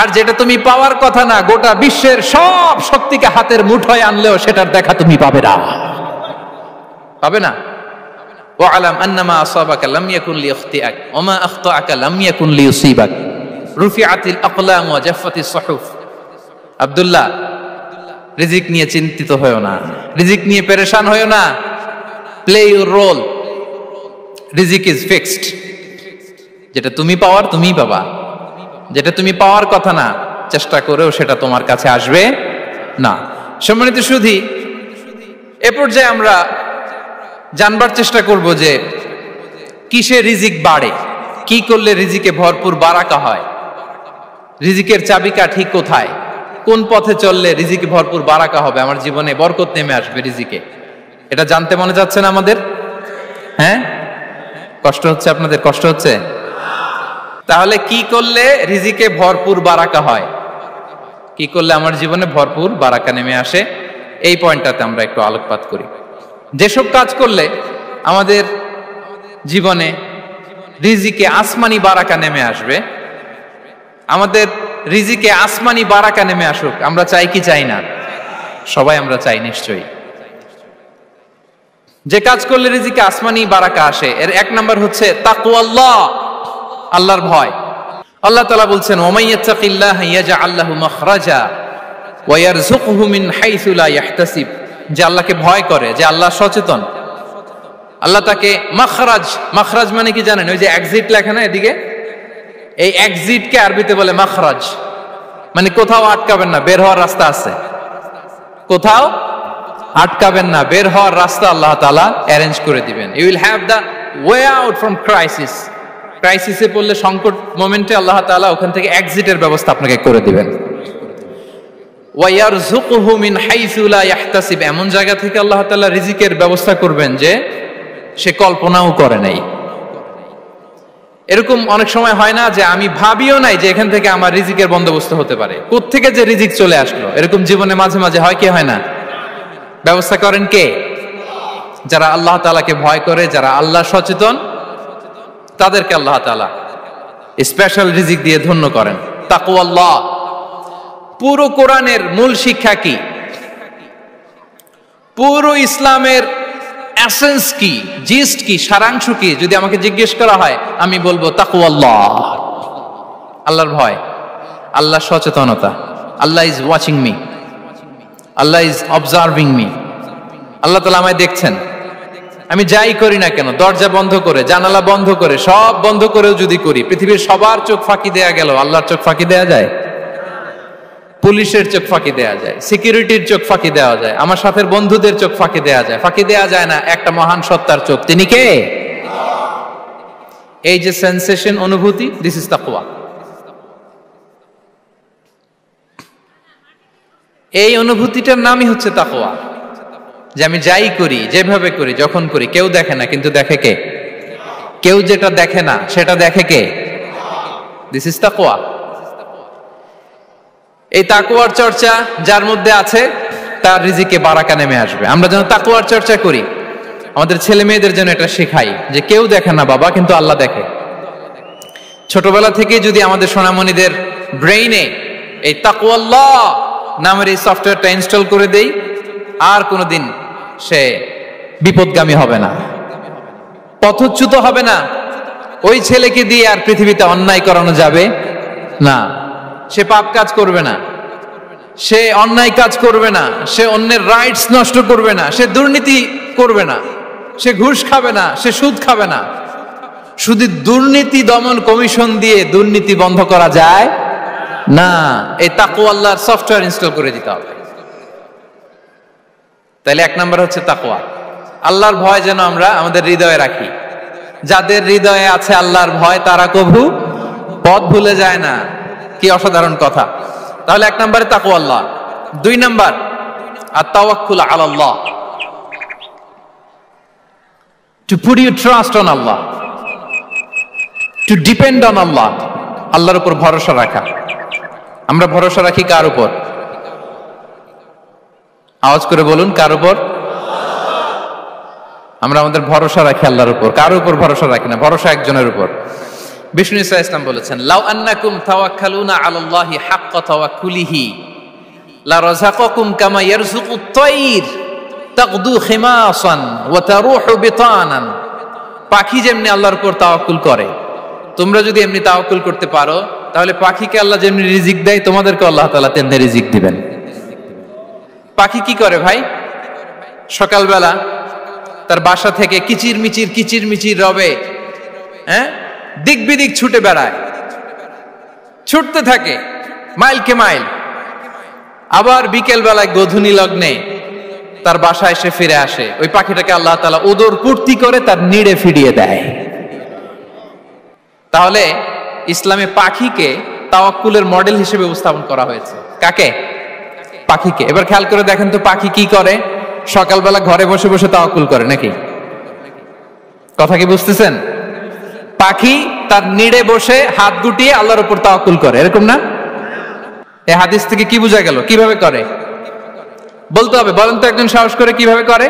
আর যেটা তুমি পাওয়ার কথা না, গোটা বিশ্বের সব শক্তিকে হাতের মুঠোয় আনলেও সেটার দেখা তুমি পাবে না, পাবে না। ওয়া আলাম আন্নামা আসাবাকা লাম ইয়াকুন লিইখতিআক ওয়া মা আখতাআকা লাম ইয়াকুন লিইউসিবাক রুফিআতিল আকলাম ওয়া জাফফাতিস সুহুফ। আব্দুল্লাহ, রিজিক নিয়ে চিন্তিত হয়ো না, রিজিক নিয়ে পেরেশান হয়ো না। প্লে ইউর রোল, রিজিক ইজ ফিক্সড। যেটা তুমি পাওয়ার তুমিই পাবা, যেটা তুমি পাওয়ার কথা না চেষ্টা করেও সেটা তোমার কাছে আসবে না। সম্মানিত সুধী, এ পর্যায়ে আমরা জানবার চেষ্টা করব যে কিসে রিজিক বাড়ে, কি করলে রিজিকে ভরপুর বারাকা হয়, রিজিকের চাবিকাঠি কোথায়, কোন পথে চললে রিজিকে ভরপুর বারাকা হবে, আমার জীবনে বরকত নেমে আসবে রিজিকে। এটা জানতে মনে যাচ্ছে না আমাদের? হ্যাঁ, কষ্ট হচ্ছে আপনাদের? কষ্ট হচ্ছে? তাহলে কি করলে রিজিকে ভরপুর বারাকা হয়, কি করলে আমার জীবনে ভরপুর বারাকা নেমে আসে, এই পয়েন্টটাতে আমরা একটু আলোকপাত করি। যেসব কাজ করলে আমাদের জীবনে রিজিকে আসমানি বারাকা নেমে আসবে, আমাদের রিজিকে আসমানি বারাকা নেমে আসুক, আমরা চাই কি চাই না? সবাই আমরা চাই নিশ্চয়ই। যে কাজ করলে রিজিকে আসমানি বারাকা আসে, এর এক নাম্বার হচ্ছে তাকওয়াল্লাহ, আল্লাহর ভয়। আল্লাহ তাআলা বলছেন ওয়ামাইয়াত্তাকিল্লাহ ইয়াজআল লাহু মাখরাজা ওয়া ইয়ারযুকহু মিন হাইসু লা ইয়াহতাসিব। যে আল্লাহকে ভয় করে, যে আল্লাহ সচেতন, আল্লাহ তাকে মাখরাজ, মাখরাজ মানে কি জানেন? ওই যে এক্সিট লেখা না এদিকে, এই এক্সিটকে আরবিতে বলে মাখরাজ, মানে কোথাও আটকাবেন না, বের হওয়ার রাস্তা আছে, কোথাও আটকাবেন না, বের হওয়ার রাস্তা আল্লাহ তাআলা অ্যারেঞ্জ করে দিবেন। You will have the way out from crisis. ক্রাইসিসে পড়লে, সংকট মোমেন্টে আল্লাহ তাআলা ওখান থেকে এক্সিটের ব্যবস্থা আপনাকে করে দিবেন। ওয়া ইয়ারযুকহু মিন হাইসু লা ইয়াহতাসিব, এমন জায়গা থেকে আল্লাহ তাআলা রিজিকের ব্যবস্থা করবেন যে সে কল্পনাও করে নাই। এরকম অনেক সময় হয় না যে আমি ভাবিও নাই যে এখান থেকে আমার রিজিকের বন্দোবস্ত হতে পারে, কোত্থেকে যে রিজিক চলে আসলো। এরকম জীবনে মাঝে মাঝে হয় কি হয় না? ব্যবস্থা করেন কে? যারা আল্লাহ তাআলাকে ভয় করে, যারা আল্লাহ সচেতন, তাদেরকে আল্লাহ তাআলা স্পেশাল রিজিক দিয়ে ধন্য করেন। তাকওয়াল্লাহ। পুরো কোরআনের মূল শিক্ষা কি? পুরো ইসলামের এসেন্স কি, জিস্ট কি, সারাংশ কি যদি আমাকে জিজ্ঞেস করা হয়, আমি বলবো তাকওয়াল্লাহ, আল্লাহর ভয়, আল্লাহ সচেতনতা। আল্লাহ ইজ ওয়াচিং মি, আল্লাহ ইজ অবজার্ভিং মি। আল্লাহ তাআলা আমায় দেখছেন, আমি যাই করি না কেন, দরজা বন্ধ করে, জানালা বন্ধ করে, সব বন্ধ করেও যদি করি, পৃথিবীর সবার চোখ ফাঁকি দেয়া গেল, আল্লাহর চোখ ফাঁকি দেয়া যায়? পুলিশের চোখ ফাঁকি দেয়া যায়, সিকিউরিটির চোখ ফাঁকি দেওয়া যায়, আমার সাথে বন্ধুদের চোখ ফাঁকি দেয়া যায়, ফাঁকি দেয়া যায় না একটা মহান সত্তার চোখ। তিনি কে? এই যে সেন্সেশন, অনুভূতি, দিস ইজ তাকওয়া। এই অনুভূতিটার নামই হচ্ছে তাকওয়া। যে আমি যাই করি, যেভাবে করি, যখন করি, কেউ দেখে না, কিন্তু দেখে কে? কেউ যেটা দেখে না সেটা দেখে কে? দিস ইজ তাকওয়া। এই তাকওয়ার চর্চা যার মধ্যে আছে তার রিজিকে বারাকা নেমে আসবে। আমরা যেন তাকওয়ার চর্চা করি, আমাদের ছেলে মেয়েদের যেন এটা শেখাই যে কেউ দেখে না বাবা, কিন্তু আল্লাহ দেখে। ছোটবেলা থেকে যদি আমাদের সোনামণিদের ব্রেইনে এই তাকওয়াল্লাহ নামের এই সফটওয়্যারটা ইনস্টল করে দেই, আর কোনোদিন সে বিপদগামী হবে না, পথচ্যুত হবে না। ওই ছেলেকে দিয়ে আর পৃথিবীতে অন্যায় করানো যাবে না। সে পাপ কাজ করবে না, সে অন্যায় কাজ করবে না, সে অন্যের রাইটস নষ্ট করবে না, সে দুর্নীতি করবে না, সে ঘুষ খাবে না, সে সুদ খাবে না। শুধু দুর্নীতি দমন কমিশন দিয়ে দুর্নীতি বন্ধ করা যায় না, এই তাকওয়া আল্লাহর সফটওয়্যার ইনস্টল করে দিতে হবে। তাহলে এক নাম্বার হচ্ছে তাকওয়া। আল্লাহর ভয় যেন আমরা আমাদের হৃদয়ে রাখি। যাদের হৃদয়ে আছে আল্লাহর ভয় তারা কভু পথ ভুলে যায় না। কি অসাধারণ কথা! তাহলে এক নম্বরে তাকওয়া আল্লাহ। দুই number আত-তাওয়াক্কুল আলাল্লাহ, to put your trust on Allah, to depend on Allah, আল্লাহর উপর ভরসা রাখা। আমরা ভরসা রাখি কার উপর? আওয়াজ করে বলুন, কার উপর? আমরা আমাদের ভরসা রাখি আল্লাহর উপর, কার উপর ভরসা রাখি না, ভরসা একজনের উপর। বিষ্ণু ইসা ইসলাম বলেছেন, লাউ আন্নাকুম তাওয়াক্কালুনা আলাল্লাহি হাক্কা তাওয়াক্কুলিহি লা রাযাকাকুম কামা ইয়ারযুকুত তায়র তাগদু খিমাসান ওয়া তারুহু বিতানান। পাখি যেমনি আল্লাহর উপর তাওয়াক্কুল করে, তোমরা যদি এমনি তাওয়াক্কুল করতে পারো, তাহলে পাখিকে আল্লাহ যেমনি রিজিক দেয়, তোমাদেরকে আল্লাহ তাআলা তেমনি রিজিক দিবেন। পাখি কি করে ভাই? সকালবেলা তার বাসা থেকে কিচির মিচির রবে, দিক বিদিক ছুটে বেড়ায়, ছুটতে থাকে মাইলকে মাইল। আবার বিকেল বেলায় গোধূলি লগ্নে তার বাসায় এসে ফিরে আসে। ওই পাখিটাকে আল্লাহ তাআলা উদর পূর্তি করে তার নিড়ে ফিরিয়ে দেয়। তাহলে ইসলামে পাখিকে তাওয়াক্কুলের মডেল হিসেবে উপস্থাপন করা হয়েছে। কাকে? পাখিকে। এবার খেয়াল করে দেখেন তো, পাখি কি করে? সকালবেলা ঘরে বসে বসে তাওয়াক্কুল করে নাকি? কথা কি বুঝতেছেন? পাখি তার নিড়ে বসে হাত গুটিয়ে আল্লাহর উপর তাওয়াক্কুল করে, এরকম না? এই হাদিস থেকে কি বোঝা গেল? কিভাবে করে বলতে হবে, বলেন তো একজন সাহস করে কিভাবে করে?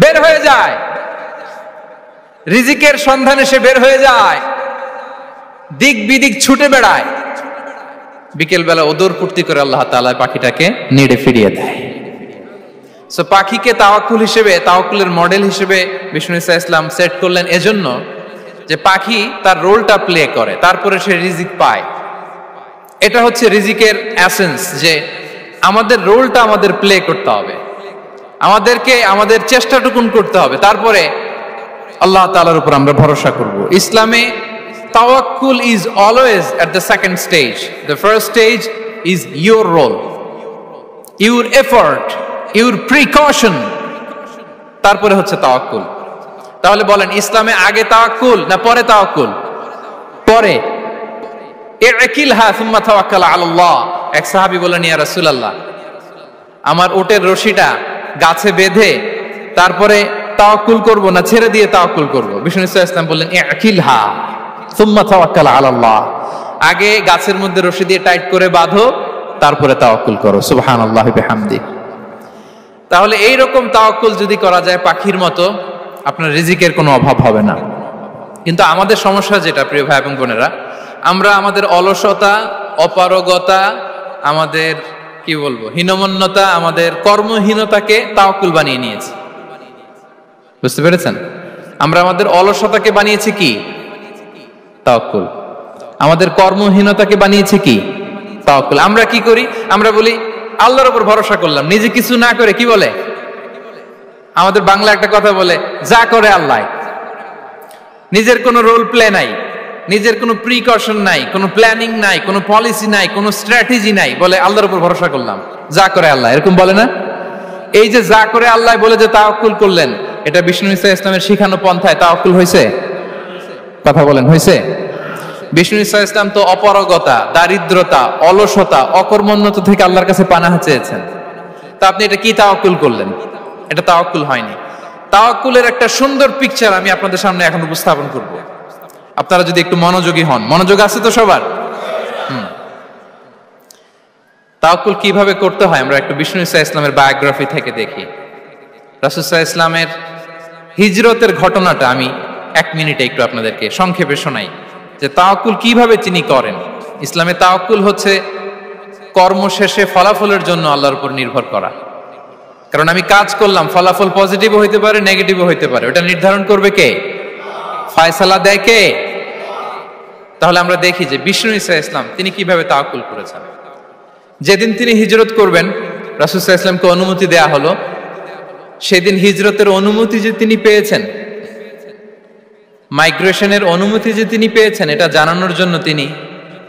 বের হয়ে যায়, রিজিকের সন্ধানে সে বের হয়ে যায়, দিক বিদিক ছুটে বেড়ায়, বিকেল বেলা ওদর পূর্তি করে আল্লাহ তাআলা পাখিটাকে নিড়ে ফিরিয়ে দেয়। সো পাখিকে তাওয়াক্কুল হিসেবে, তাওয়াক্কুলের মডেল হিসেবে বিষ্ণু ইসা ইসলাম সেট করলেন এজন্য যে পাখি তার রোলটা প্লে করে, তারপরে সে রিজিক পায়। এটা হচ্ছে রিজিকের এসেন্স, যে আমাদের রোলটা আমাদের প্লে করতে হবে, আমাদেরকে আমাদের চেষ্টাটুকুন করতে হবে, তারপরে আল্লাহ তাআলার উপর আমরা ভরসা করব। ইসলামে তাওয়াক্কুল is always at the second stage. The first stage is your role, your effort, your precaution, তারপরে হচ্ছে তাওয়াক্কুল। তাহলে বলেন, ইসলামে আগে তাওয়াক্কুল না পরে তাওয়াক্কুল? পরে। ইকিলহা সুম্মা তাওয়াক্কাল আলাল্লাহ। এক সাহাবী বলেন, ইয়া রাসূলুল্লাহ, আমার ওটের রশিটা গাছে বেঁধে তারপরে তাওয়াক্কুল করব না ছেড়ে দিয়ে তাওয়াক্কুল করব? বিষ্ণু সাল্লাল্লাহু আলাইহি ওয়াসাল্লাম বললেন, ইকিলহা সুম্মা তাওয়াক্কাল আলাল্লাহ। আগে গাছের মধ্যে রশি দিয়ে টাইট করে বাঁধো, তারপরে তাওয়াক্কুল করো। সুবহানাল্লাহি বিহামদি। তাহলে এইরকম তাওয়াক্কুল যদি করা যায় পাখির মতো, আপনার রিজিকের কোনো অভাব হবে না। কিন্তু আমাদের সমস্যা যেটা, প্রিয় ভাই এবং বোনেরা, আমরা আমাদের অলসতা, অপারগতা, আমাদের কি বলবো হীনমন্যতা, আমাদের কর্মহীনতাকে তাওয়াক্কুল বানিয়ে নিয়েছি। বুঝতে পেরেছেন? আমরা আমাদের অলসতাকে বানিয়েছি কি? তাওয়াক্কুল। আমাদের কর্মহীনতাকে বানিয়েছি কি? তাওয়াক্কুল। আমরা কি করি? আমরা বলি আল্লাহর উপর ভরসা করলাম, নিজে কিছু না করে। কি বলে? আমাদের বাংলা একটা কথা বলে, যা করে আল্লাহ। নিজের কোনো রোল প্লে নাই, নিজের কোনো প্রিকশন নাই, কোনো প্ল্যানিং নাই, কোনো পলিসি নাই, কোনো স্ট্র্যাটেজি নাই, বলে আল্লাহর উপর ভরসা করলাম, যা করে আল্লাহ। এরকম বলে না? এই যে যা করে আল্লাহ বলে যে তাওয়াক্কুল করলেন, এটা বিষ্ণু ইসা ইসলামের শিখানো পন্থায় তাওয়াক্কুল হয়েছে? কথা বলেন, হয়েছে? বিষ্ণু ইসা ইসলাম তো অপারগতা, দারিদ্রতা, অলসতা, অকর্মণ্যতা থেকে আল্লাহর কাছে পানাহ চেয়েছেন। তা আপনি এটা কি তাওয়াক্কুল করলেন? এটা তাওয়াক্কুল হয়নি। তাওয়াক্কুলের একটা সুন্দর পিকচার আমি আপনাদের সামনে এখন উপস্থাপন করব, আপনারা যদি একটু মনোযোগী হন। মনোযোগ আছে তো সবার? তাওয়াক্কুল কিভাবে করতে হয় আমরা একটু বিষ্ণু ইসা ইসলামের বায়োগ্রাফি থেকে দেখি। রাসূল সাল্লাল্লাহু আলাইহি ইসলামের হিজরতের ঘটনাটা আমি 1 মিনিটে একটু আপনাদেরকে সংক্ষেপে শোনাই, যে তাওয়াক্কুল কিভাবে তিনি করেন। ইসলামে তাওয়াক্কুল হচ্ছে কর্ম শেষে ফলাফলের জন্য আল্লাহর উপর নির্ভর করা। কারণ আমি কাজ করলাম, ফলাফল পজিটিভও হইতে পারে, নেগেটিভও হইতে পারে, ওটা নির্ধারণ করবে কে? ফয়সালা দেয় কে? তাহলে আমরা দেখি যে বিষ্ণু ইসা ইসলাম তিনি কিভাবে তাওয়াক্কুল করেছেন। যেদিন তিনি হিজরত করবেন, রাসূল সাল্লাল্লাহু আলাইহি ওয়াসাল্লামকে অনুমতি দেয়া হলো, সেদিন হিজরতের অনুমতি যে তিনি পেয়েছেন, মাইগ্রেশনের অনুমতি যে তিনি পেয়েছেন, এটা জানানোর জন্য তিনি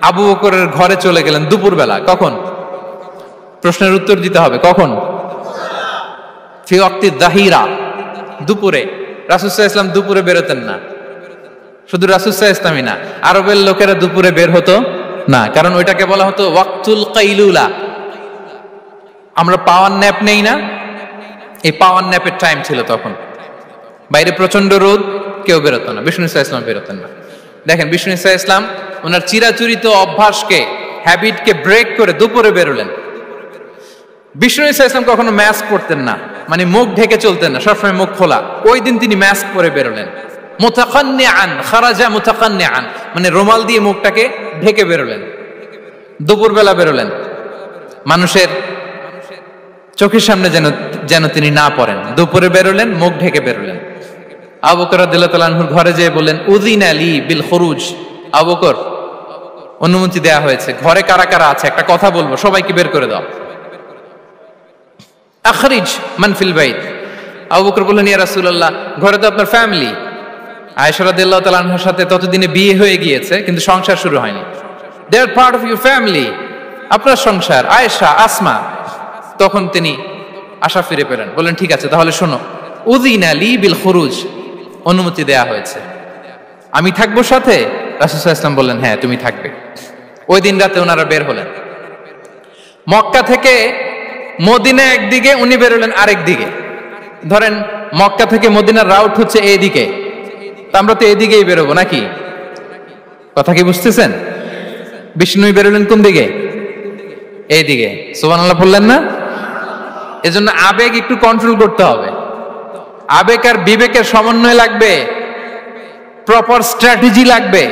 আবু বকরের ঘরে চলে গেলেন দুপুরবেলা। কখন? প্রশ্নের উত্তর দিতে হবে, কখন? ফি ওয়াক্তি যাহিরা, দুপুরে। রাসূল সাল্লাল্লাহু আলাইহি ওয়াসাল্লাম দুপুরে বেরোতেন না। শুধু রাসূল সাল্লাল্লাহু আলাইহি ওয়াসাল্লামই না, আরবের লোকেরা দুপুরে বের হতো না, কারণ ওইটাকে বলা হতো ওয়াক্তুল কাইলুলা। আমরা পাওয়ার ন্যাপ নেই না, এই পাওয়ার ন্যাপের টাইম ছিল তখন। বাইরে প্রচন্ড রোদ, কেউ বেরোতো না, বিষ্ণু ইসা ইসলাম বেরোতেন না। দেখেন বিষ্ণু ইসা ইসলাম ওনার চিরাচরিত অভ্যাসকে, হ্যাবিটকে ব্রেক করে দুপুরে বেরোলেন। বিষ্ণু ইসা ইসলাম কখনো মাস্ক পরতেন না, মানে মুখ ঢেকে চলতেন না, সবসময় মুখ খোলা। ওই দিন তিনি মাস্ক পরে বেরোলেন। মুতাকান্নিআন, খারাজা মুতাকান্নিআন, মানে রুমাল দিয়ে মুখটাকে ঢেকে বেরোলেন, দুপুরবেলা বেরোলেন, মানুষের চোখের সামনে যেন তিনি না পড়েন। দুপুরে বেরোলেন, মুখ ঢেকে বেরোলেন। আবু বকর রাদিয়াল্লাহু তাআলা আনহুর ঘরে যেয়ে বললেন, উযিনা লি বিল খুরুজ। আবু বকর, অনুমতি দেয়া হয়েছে, ঘরে কারা কারা আছে একটা কথা বলবো, সবাইকে বের করে দাও। আখরিজ মান ফিল বাইত। আবু বকর বললেন, ইয়া রাসূলুল্লাহ, ঘরে তো আপনার ফ্যামিলি। আয়েশা রাদিয়াল্লাহু তাআলা আনহার সাথে ততদিনে বিয়ে হয়ে গিয়েছে, কিন্তু সংসার শুরু হয়নি। দে আর পার্ট অফ ইউর ফ্যামিলি, আপনার সংসার, আয়েশা, আসমা। তখন তিনি আশা ফিরে পেলেন, বললেন ঠিক আছে তাহলে শোনো, উযিনা লি বিল খুরুজ, অনুমতি দেয়া হয়েছে, আমি থাকবো সাথে? রাসূল সাল্লাল্লাহু আলাইহি ওয়াসাল্লাম বললেন, হ্যাঁ তুমি থাকবে। ওই দিন রাতে ওনারা বের হলেন। মক্কা থেকে মদিনা একদিকে, উনি বেরোলেন আরেক দিকে। ধরেন মক্কা থেকে মদিনার রাউট হচ্ছে এইদিকে, তা আমরা তো এদিকেই বেরোবো নাকি? কথা কি বুঝতেছেন? বিষ্ণু বেরোলেন কোন দিকে? এইদিকে। সুবহানাল্লাহ বললেন না? এজন্য আবেগ একটু কন্ট্রোল করতে হবে। আবেগ আর বিবেকের সমন্বয় লাগবে, প্রপার স্ট্র্যাটেজি লাগবে,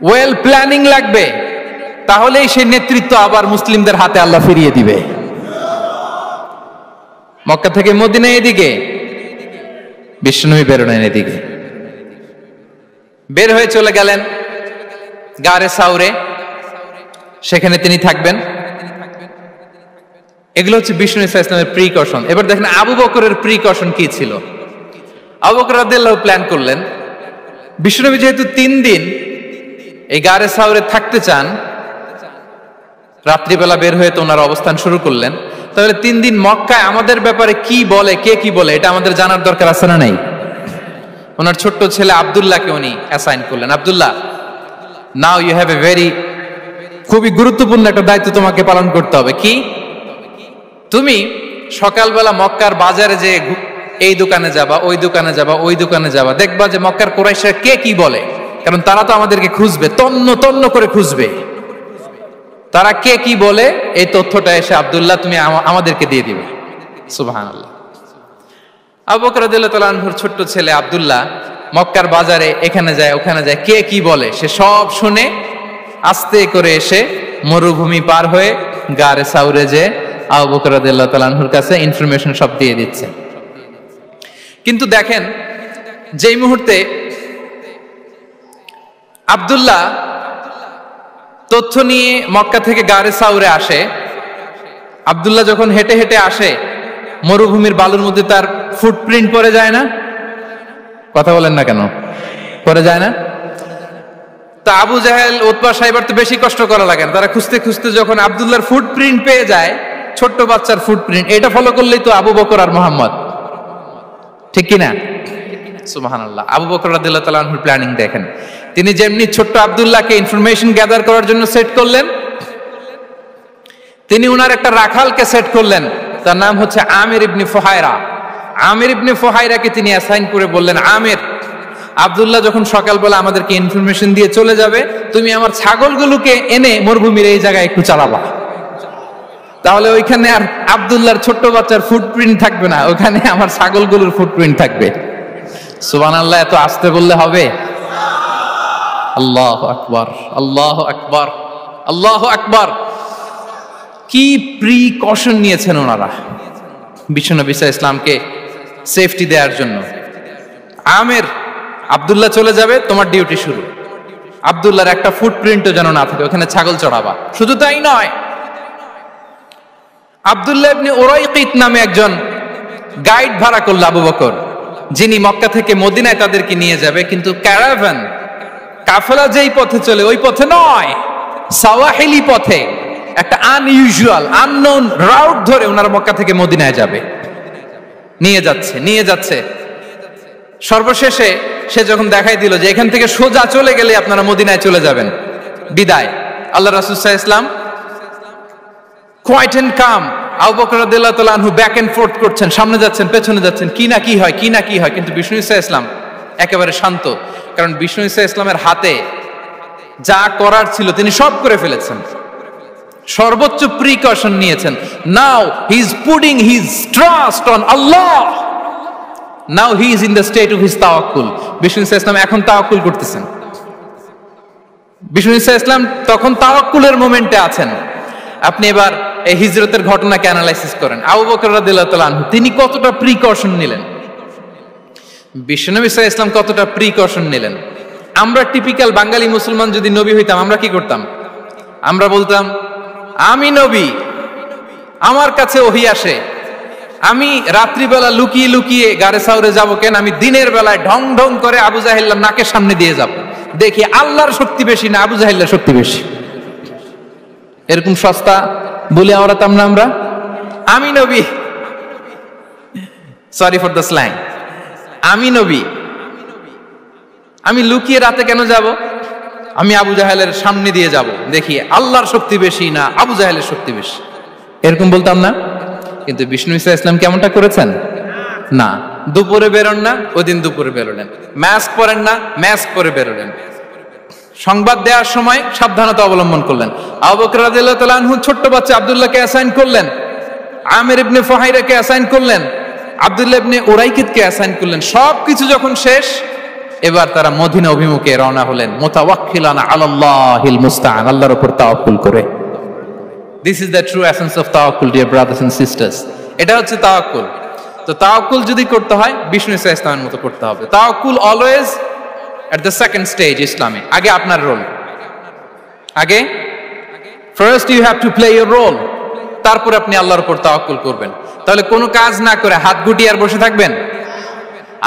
ওয়েল প্ল্যানিং লাগবে, তাহলেই সেই নেতৃত্ব আবার মুসলিমদের হাতে আল্লাহ ফিরিয়ে দিবে। মক্কা থেকে মদিনা এদিকে, বিষ্ণু বেরোলেন এদিকে। বের হয়ে চলে গেলেন গারে সাউরে, সেখানে তিনি থাকবেন। এগুলো হচ্ছে বিষ্ণু ইসা ইসলামের প্রিকশন। এবার দেখেন আবু বকরের প্রিকশন কি ছিল। আবু বকর রাদিয়াল্লাহু প্ল্যান করলেন, বিষ্ণুনবী যেহেতু 3 দিন এই গারে সাউরে থাকতে চান, রাত্রিবেলা বের হয়ে তো ওনার অবস্থান শুরু করলেন, তাহলে 3 দিন মক্কায় আমাদের ব্যাপারে কি বলে, কে কি বলে, এটা আমাদের জানার দরকার আছে না নাই? ওনার ছোট্ট ছেলে আব্দুল্লাহকে উনি অ্যাসাইন করলেন। Abdullah, now you have a very, খুবই গুরুত্বপূর্ণ একটা দায়িত্ব তোমাকে পালন করতে হবে। কি? তুমি সকালবেলা মক্কার বাজারে যে এই দোকানে যাবা, ওই দোকানে যাবা, ওই দোকানে যাবা, দেখবা যে মক্কার কুরাইশরা কে কি বলে, কারণ তারা তো আমাদেরকে খুঁজবে, তন্ন তন্ন করে খুঁজবে, তারা কে কি বলে এই তথ্যটা এসে আব্দুল্লাহ তুমি আমাদেরকে দিয়ে দিবে। সুবহানাল্লাহ। আবু বকর রাদিয়াল্লাহু তাআলা আনহুর ছোট্ট ছেলে আব্দুল্লাহ মক্কার বাজারে এখানে যায় ওখানে যায়, কে কি বলে সে সব শুনে আস্তে করে এসে মরুভূমি পার হয়ে গারে সাউরে যে আবু বকর রাদিয়াল্লাহু তাআলা আনহুর কাছে ইনফরমেশন সব দিয়ে দিচ্ছে। কিন্তু দেখেন যেই মুহূর্তে আব্দুল্লাহ তথ্য নিয়ে মক্কা থেকে গারে সাউরে আসে, আব্দুল্লাহ যখন হেঁটে হেঁটে আসে, মরুভূমির বালুর মধ্যে তার ফুটপ্রিন্ট পড়ে যায় না? কথা বলেন না কেন? পড়ে যায় না? তা আবু জাহেল, উতবা সাইবার তো বেশি কষ্ট করা লাগে না, তারা খুঁজতে খুঁজতে যখন আব্দুল্লাহর ফুটপ্রিন্ট পেয়ে যায়, ছোট্ট বাচ্চার ফুটপ্রিন্ট, এটা ফলো করলেই তো আবু বকর আর মোহাম্মদ, ঠিক কিনা? সুবহানাল্লাহ। আবু বকর রাদিয়াল্লাহু তাআলা আনহুর প্ল্যানিং দেখেন, তিনি যেমনি ছোট্ট আব্দুল্লাহকে ইনফরমেশন গ্যাদার করার জন্য সেট করলেন, তিনি উনার একটা রাখালকে সেট করলেন তার নাম হচ্ছে আমির ইবনে ফুহায়রা। আমির ইবনে ফুহায়রাকে তিনি অ্যাসাইন করে বললেন, আমির, আব্দুল্লাহ যখন সকালবেলা আমাদেরকে ইনফরমেশন দিয়ে চলে যাবে, তুমি আমার ছাগলগুলোকে এনে মরুভূমির এই জায়গায় একটু চালাবা। তাহলে ওইখানে আর আব্দুল্লাহর ছোট্ট বাচ্চার ফুটপ্রিন্ট থাকবে না, ওখানে আমার ছাগলগুলোর ফুটপ্রিন্ট থাকবে। সুবহানাল্লাহ, এত আস্তে বললে হবে? আল্লাহু আকবার, আল্লাহু আকবার, আল্লাহু আকবার। কি প্রিকশন নিয়েছেন ওনারা বিশ্বনবী সাল্লাল্লাহু আলাইহি ইসলামকে সেফটি দেওয়ার জন্য। আমির, আব্দুল্লাহ চলে যাবে, তোমার ডিউটি শুরু। আব্দুল্লাহর একটা ফুটপ্রিন্টও যেন না থাকে, ওখানে ছাগল চড়াবা। শুধু তাই নয়, আব্দুল্লাহ ইবনে উরাইকিত নামে একজন গাইড ভাড়া করল আবু বকর, যিনি মক্কা থেকে মদিনায় তাদেরকে নিয়ে যাবে। কিন্তু ক্যারাভান, কাফেলা যেই পথে চলে ওই পথে নয়, সাওয়াহিলি পথে, একটা আনইউজুয়াল আননোন রাউট ধরে ওনারা মক্কা থেকে মদিনায় যাবে। নিয়ে যাচ্ছে সর্বশেষে সে যখন দেখাই দিল যে এখান থেকে সোজা চলে গেলে আপনারা মদিনায় চলে যাবেন, বিদায়। আল্লাহ রাসূল সাল্লাল্লাহু আলাইহি ওয়াসাল্লাম কোয়াইট এন্ড কাম, আবু বকর রাদিয়াল্লাহু তাআলা আনহু ব্যাক এন্ড ফোর্থ করছেন, সামনে যাচ্ছেন, পেছনে যাচ্ছেন, কি না কি হয়। কিন্তু বিষ্ণু সাল্লাল্লাহু আলাইহি ওয়াসাল্লাম একেবারে শান্ত, কারণ বিষ্ণু সাল্লাল্লাহু আলাইহি ওয়াসাল্লামের হাতে যা করার ছিল তিনি সব করে ফেলেছেন, সর্বোচ্চ প্রিকশন নিয়েছেন। Now he is putting his trust on আল্লাহ, now he is in the state of his তাওয়াক্কুল। বিষ্ণু সাল্লাল্লাহু আলাইহি ওয়াসাল্লাম এখন তাওয়াক্কুল করতেছেন। বিষ্ণু সাল্লাল্লাহু আলাইহি ওয়াসাল্লাম তখন তাওয়াক্কুলের মোমেন্টে আছেন। আপনি এবার এই হিজরতের ঘটনাকে অ্যানালাইসিস করেন। আবু বকর রাদিয়াল্লাহু তাআলা আনহু তিনি কতটা প্রিকশন নিলেন, বিশ্বনবী সাল্লাল্লাহু আলাইহি ওয়াসাল্লাম কতটা প্রিকশন নিলেন। আমরা টিপিক্যাল বাঙালি মুসলমান যদি নবী হইতাম, আমরা কি করতাম? আমরা বলতাম, আমি নবী, আমার কাছে ওহী আসে, আমি রাত্রিবেলা লুকিয়ে লুকিয়ে গারে সাউরে যাবো কেন? আমি দিনের বেলায় ঢং ঢং করে আবু জাহেলের নাকের সামনে দিয়ে যাব, দেখি আল্লাহর শক্তি বেশি না আবু জাহেলের শক্তি বেশি। এরকম সস্তা বলে আওড়াতাম না আমরা? আমি নবী, সরি ফর দ্য স্ল্যাং, আমি নবী, আমি লুকিয়ে রাতে কেন যাব? আমি আবু জাহেলের সামনে দিয়ে যাব, দেখি আল্লাহর শক্তি বেশি না আবু জাহেলের শক্তি বেশি। এরকম বলতাম না? কিন্তু বিষ্ণু সাল্লাল্লাহু আলাইহি ওয়াসাল্লাম কি এমনটা করেছেন? না। দুপুরে বেরোন না, ওই দিন দুপুরে বেরোলেন। মাস্ক পরেন না, মাস্ক পরে বেরোলেন। সংবাদ দেওয়ার সময় সাবধানতা অবলম্বন করলেন। আবু বকর রাদিয়াল্লাহু তাআলা আনহু ছোট্ট বাচ্চা আব্দুল্লাহকে অ্যাসাইন করলেন, আমির ইবনে ফুহায়রাকে অ্যাসাইন করলেন, আব্দুল্লাহ ইবনে উরাইকিতকে অ্যাসাইন করলেন। সবকিছু যখন শেষ, এবার তারা মদিনা অভিমুখে রওনা হলেন, মুতাওয়াক্কিলানা আলাল্লাহিল মুস্তাআন, আল্লাহর উপর তাওয়াক্কুল করে। This is the true essence of তাওয়াক্কুল, ডিয়ার ব্রাদার্স এন্ড সিস্টার্স। এটা হচ্ছে তাওয়াক্কুল। তো তাওয়াক্কুল যদি করতে হয় বিষ্ণু সাল্লাল্লাহু আলাইহি ওয়াসাল্লামের মতো করতে হবে। তাওয়াক্কুল always at the second stage ইসলামে। আগে আপনার রোল, আগে first you have to play your role, তারপর আপনি আল্লাহর উপর তাওয়াক্কুল করবেন। তাহলে কোনো কাজ না করে হাত গুটিয়ে আর বসে থাকবেন,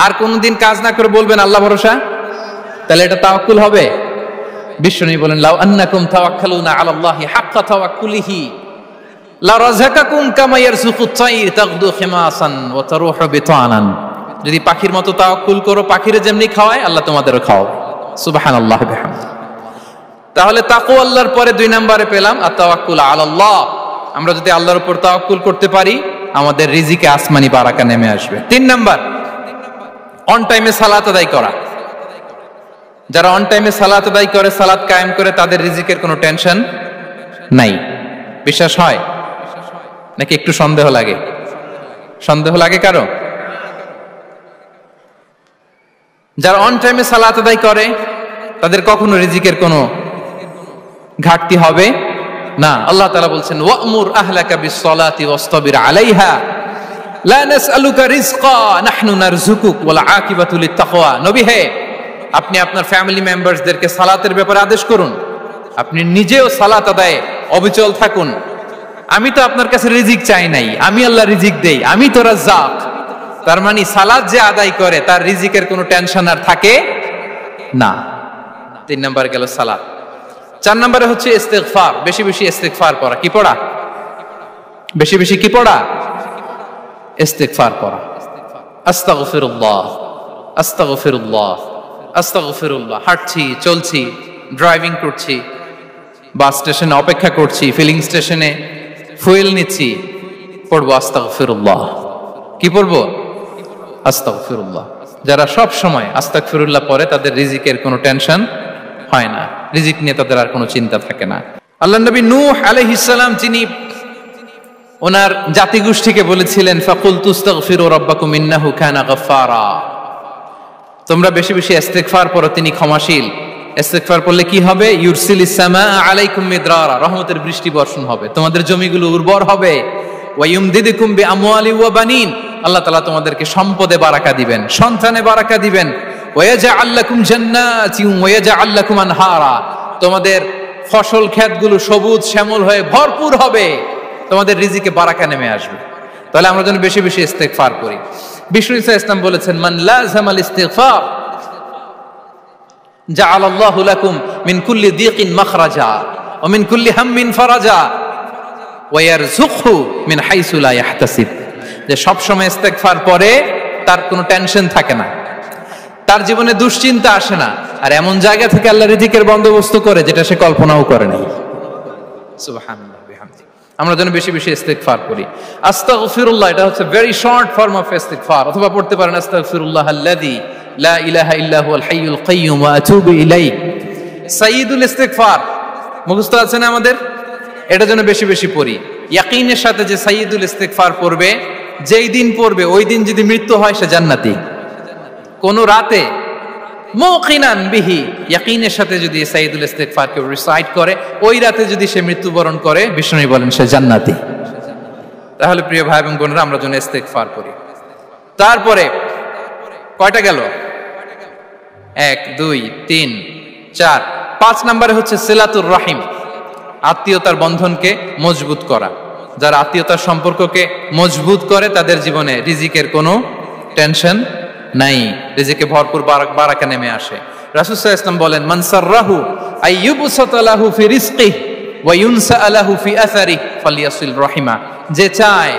আর কোনদিন কাজ না করে বলবেন আল্লাহ ভরসা, তাহলে এটা তাওয়াক্কুল হবে? বিশ্বনবী বলেন, লাউ আন্নাকুম তাওয়াক্কালুনা আলাল্লাহি হাক্কা তাওয়াক্কুলিহি লা রাযাকাকুম কামা ইয়ারযুকুত তাইর তাগদু খিমাসান ওয়া তারুহু বিতানান। যদি পাখির মতো তাওয়াক্কুল করো, পাখিরে যেমনি খাওয়ায় আল্লাহ তোমাদেরও খাওয়াবে। সুবহানাল্লাহ বিহামদিহি। তাহলে তাকওয়া আল্লাহর পরে 2 নম্বরে পেলাম আত-তাওয়াক্কুল আলাল্লাহ। আমরা যদি আল্লাহর উপর তাওয়াক্কুল করতে পারি, আমাদের রিজিকে আসমানি বারাকা নেমে আসবে। 3 নাম্বার, অন টাইমে সালাত আদায় করা। যারা অন টাইমে সালাত আদায় করে, সালাত কায়েম করে, তাদের রিজিকের কোনো টেনশন নাই। বিশ্বাস হয় নাকি একটু সন্দেহ লাগে? সন্দেহ লাগে কারো? যারা অন টাইমে সালাত আদায় করে তাদের কখনো রিজিকের কোনো ঘাটতি হবে না। আল্লাহ তাআলা বলছেন, ওয়া'মুর আহলাকা বিস-সালাতি ওয়াসতাবির আলাইহা লা নাসআলুকা রিজকা নাহনু নারযুকুক ওয়াল আকিবাতু লিত-তাকওয়া। নবী হে, আপনি আপনার ফ্যামিলি মেম্বারসদেরকে সালাতের ব্যাপারে আদেশ করুন, আপনি নিজেও সালাত আদায়ে অবিচল থাকুন। আমি তো আপনার কাছে রিজিক চাই নাই, আমি আল্লাহ রিজিক দেই, আমি তো রাজ্জাক। তার মানে সালাত যে আদায় করে তার রিজিকের কোনো টেনশন আর থাকে না। 3 নম্বরে গেল সালাত। 4 নম্বরে হচ্ছে ইস্তিগফার, বেশি বেশি ইস্তিগফার করা। কি পড়া? বেশি বেশি কি পড়া? ইস্তিগফার করা। আস্তাগফিরুল্লাহ, আস্তাগফিরুল্লাহ, আস্তাগফিরুল্লাহ। হাঁটছি, চলছি, ড্রাইভিং করছি, বাস স্টেশনে অপেক্ষা করছি, ফিলিং স্টেশনে ফুয়েল নিচ্ছি, পড়বো আস্তাগফিরুল্লাহ। কি পড়বো? আস্তাগফিরুল্লাহ। যারা সব সময় আস্তাগফিরুল্লাহ পড়ে তাদের রিজিকের কোনো টেনশন হয় না, রিজিক নিয়ে তাদের আর কোনো চিন্তা থাকে না। আল্লাহ নবী নূহ আলাইহিস সালাম যিনি ওনার জাতিগোষ্ঠীকে বলেছিলেন ফাকুলতু আস্তাগফিরু রাব্বাকুম ইন্নাহু কানা গাফফারা, তোমরা বেশি বেশি ইস্তিগফার পড়ো, তিনি ক্ষমাশীল। ইস্তিগফার পড়লে কি হবে? ইউরসিলিস সামা আলাইকুম মিদরারা, রহমতের বৃষ্টি বর্ষণ হবে, তোমাদের জমিগুলো উর্বর হবে। ওয়া ইউমদিদুকুম বিআমওয়ালি ওয়া বানিন, আল্লাহ তাআলা তোমাদেরকে সম্পদে বারাকা দিবেন, সন্তানে বারাকা দিবেন। ওয়া ইয়াজআল লাকুম জান্নাতিন ওয়া ইয়াজআল লাকুম আনহারা, তোমাদের ফসল ক্ষেতগুলো সবুজ শ্যামল হয়ে ভরপুর হবে, তোমাদের রিজিকে বারাকা নেমে আসবে। তাহলে আমরা যেন বেশি বেশি ইস্তিগফার করি। বিষ্ণু ইসা ইসলাম বলেছেন মান লাযামাল ইস্তিগফার জাআলাল্লাহু লাকুম মিন কুল্লি দিকিন মাখরাজা ওয়া মিন কুল্লি হাম্মিন ফারাজা ওয়া ইয়ারযুকহু মিন হাইসু লা ইয়াহতাসিব, যে সব সময় ইস্তিগফার পরে তার কোনো টেনশন থাকে না, তার জীবনে দুশ্চিন্তা আসে না, আর এমন জায়গা থেকে আল্লাহ রিজিকের বন্দোবস্ত করে যেটা সে কল্পনাও করে নাই। সুবহানাল্লাহ বিহামদি। আমরা যেন বেশি বেশি ইস্তিগফার করি। আস্তাগফিরুল্লাহ এটা হচ্ছে ভেরি শর্ট ফর্ম অফ ইস্তিগফার। অথবা পড়তে পারেন আস্তাগফিরুল্লাহ আল্লাযী লা ইলাহা ইল্লা হুয়াল হাইয়ুল কাইয়্যুম ওয়া আতুবু ইলাইহি। সাইয়্যিদুল ইস্তিগফার মুখস্থ আছে না আমাদের? এটা যেন বেশি বেশি পড়ি। ইয়াকিনের সাথে যে সাইয়্যিদুল ইস্তিগফার পড়বে, যেই দিন পড়বে ওই দিন যদি মৃত্যু হয় সে জান্নাতি। কোন রাতে মুকিনান বিহি, ইয়াকিনের সাথে যদি সাইয়্যিদুল ইস্তিগফার কে রিসাইট করে, ওই রাতে যদি সে মৃত্যুবরণ করে, বিষ্ণু বলেন সে জান্নাতি। তাহলে প্রিয় ভাই এবং বোনেরা, আমরা যেন ইস্তিগফার করি। তারপরে কয়টা গেল? 1 2 3 4 5 নম্বরে হচ্ছে সিলাতুর রাহিম, আত্মীয়তার বন্ধনকে মজবুত করা। যারা আত্মীয়তার সম্পর্ককে মজবুত করে তাদের জীবনে রিজিকের কোনো টেনশন নাই, রিজিকে ভরপুর বারাকা নেমে আসে। রাসূল সাল্লাল্লাহু আলাইহি ওয়াসাল্লাম বলেন মান সাররাহু আইয়ুবসাতা লাহু ফি রিজকিহি ওয়া ইউনসা লাহু ফি আসারিহি ফালইয়াসিল রাহিমা, যে চায়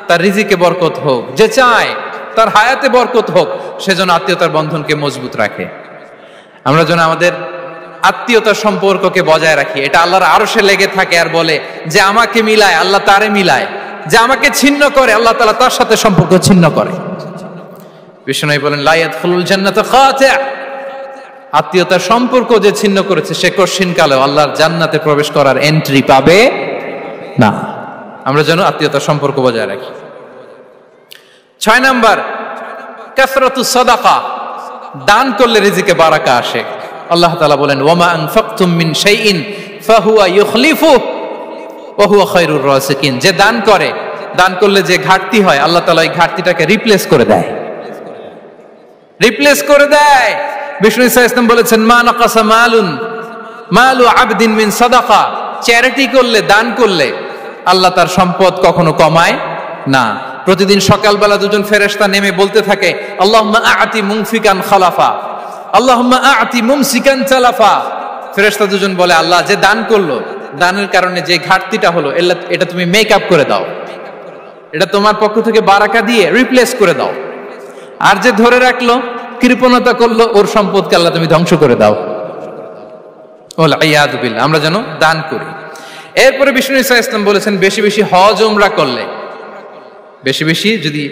তার রিজিকে বরকত হোক, যে চায় তার হায়াতে বরকত হোক, সেজন্য আত্মীয়তার বন্ধনকে মজবুত রাখে। আমরা যেন আমাদের আত্মীয়তার সম্পর্ককে বজায় রাখি। এটা আল্লাহর আরশে লেগে থাকে আর বলে যে আমাকে মিলায় আল্লাহ তারে মিলায়, যে আমাকে ছিন্ন করে আল্লাহ তাআলা তার সাথে সম্পর্ক ছিন্ন করে। বিষ্ণু বলেন লা ইয়াদখুলুল জান্নাতা খাতি', আত্মীয়তার সম্পর্ক যে ছিন্ন করেছে সে কঠিন কালেও আল্লাহর জান্নাতে প্রবেশ করার এন্ট্রি পাবে না। আমরা যেন আত্মীয়তার সম্পর্ক বজায় রাখি। 6 নাম্বার কাসরাতুস সাদাকা, দান করলে রিজিকে বারাকা আসে। আল্লাহ তাআলা বলেন ওয়ামা আনফাকতুম মিন শাইইন ফাহুয়া ইউখলিফুহু ওয়া হুয়া খায়রুর রাসিকিন, যে দান করে, দান করলে যে ঘাটতি হয় আল্লাহ তাআলা এই ঘাটতিটাকে রিপ্লেস করে দেয়, রিপ্লেস করে দেয়। বিষ্ণু ইসলাম বলেছেন মা নাকাসা মালু আবদিন মিন সাদাকা, চ্যারিটি করলে, দান করলে আল্লাহ তার সম্পদ কখনো কমায় না। প্রতিদিন সকালবেলা দুজন ফেরেশতা নেমে বলতে থাকে আল্লাহুম্মা আ'তি মুনফিকান খালাফা, আল্লাহুম্মা আ'তি মুমসিকান তালাফা। ফেরেশতা দুজন বলে আল্লাহ, যে দান করলো, দানের কারণে যে ঘাটতিটা হলো এটা তুমি মেক আপ করে দাও, এটা তোমার পক্ষ থেকে বারাকা দিয়ে রিপ্লেস করে দাও। আর যে ধরে রাখলো, কৃপণতা করলো, ওর সম্পদকে আল্লাহ তুমি ধ্বংস করে দাও। ওয়াল ইয়াদু বিল্লাহ। আমরা যেন দান করি। এরপরে বিষ্ণু ইসলাম বলেছেন বেশি বেশি হজ উমরা করলে, বেশি বেশি যদি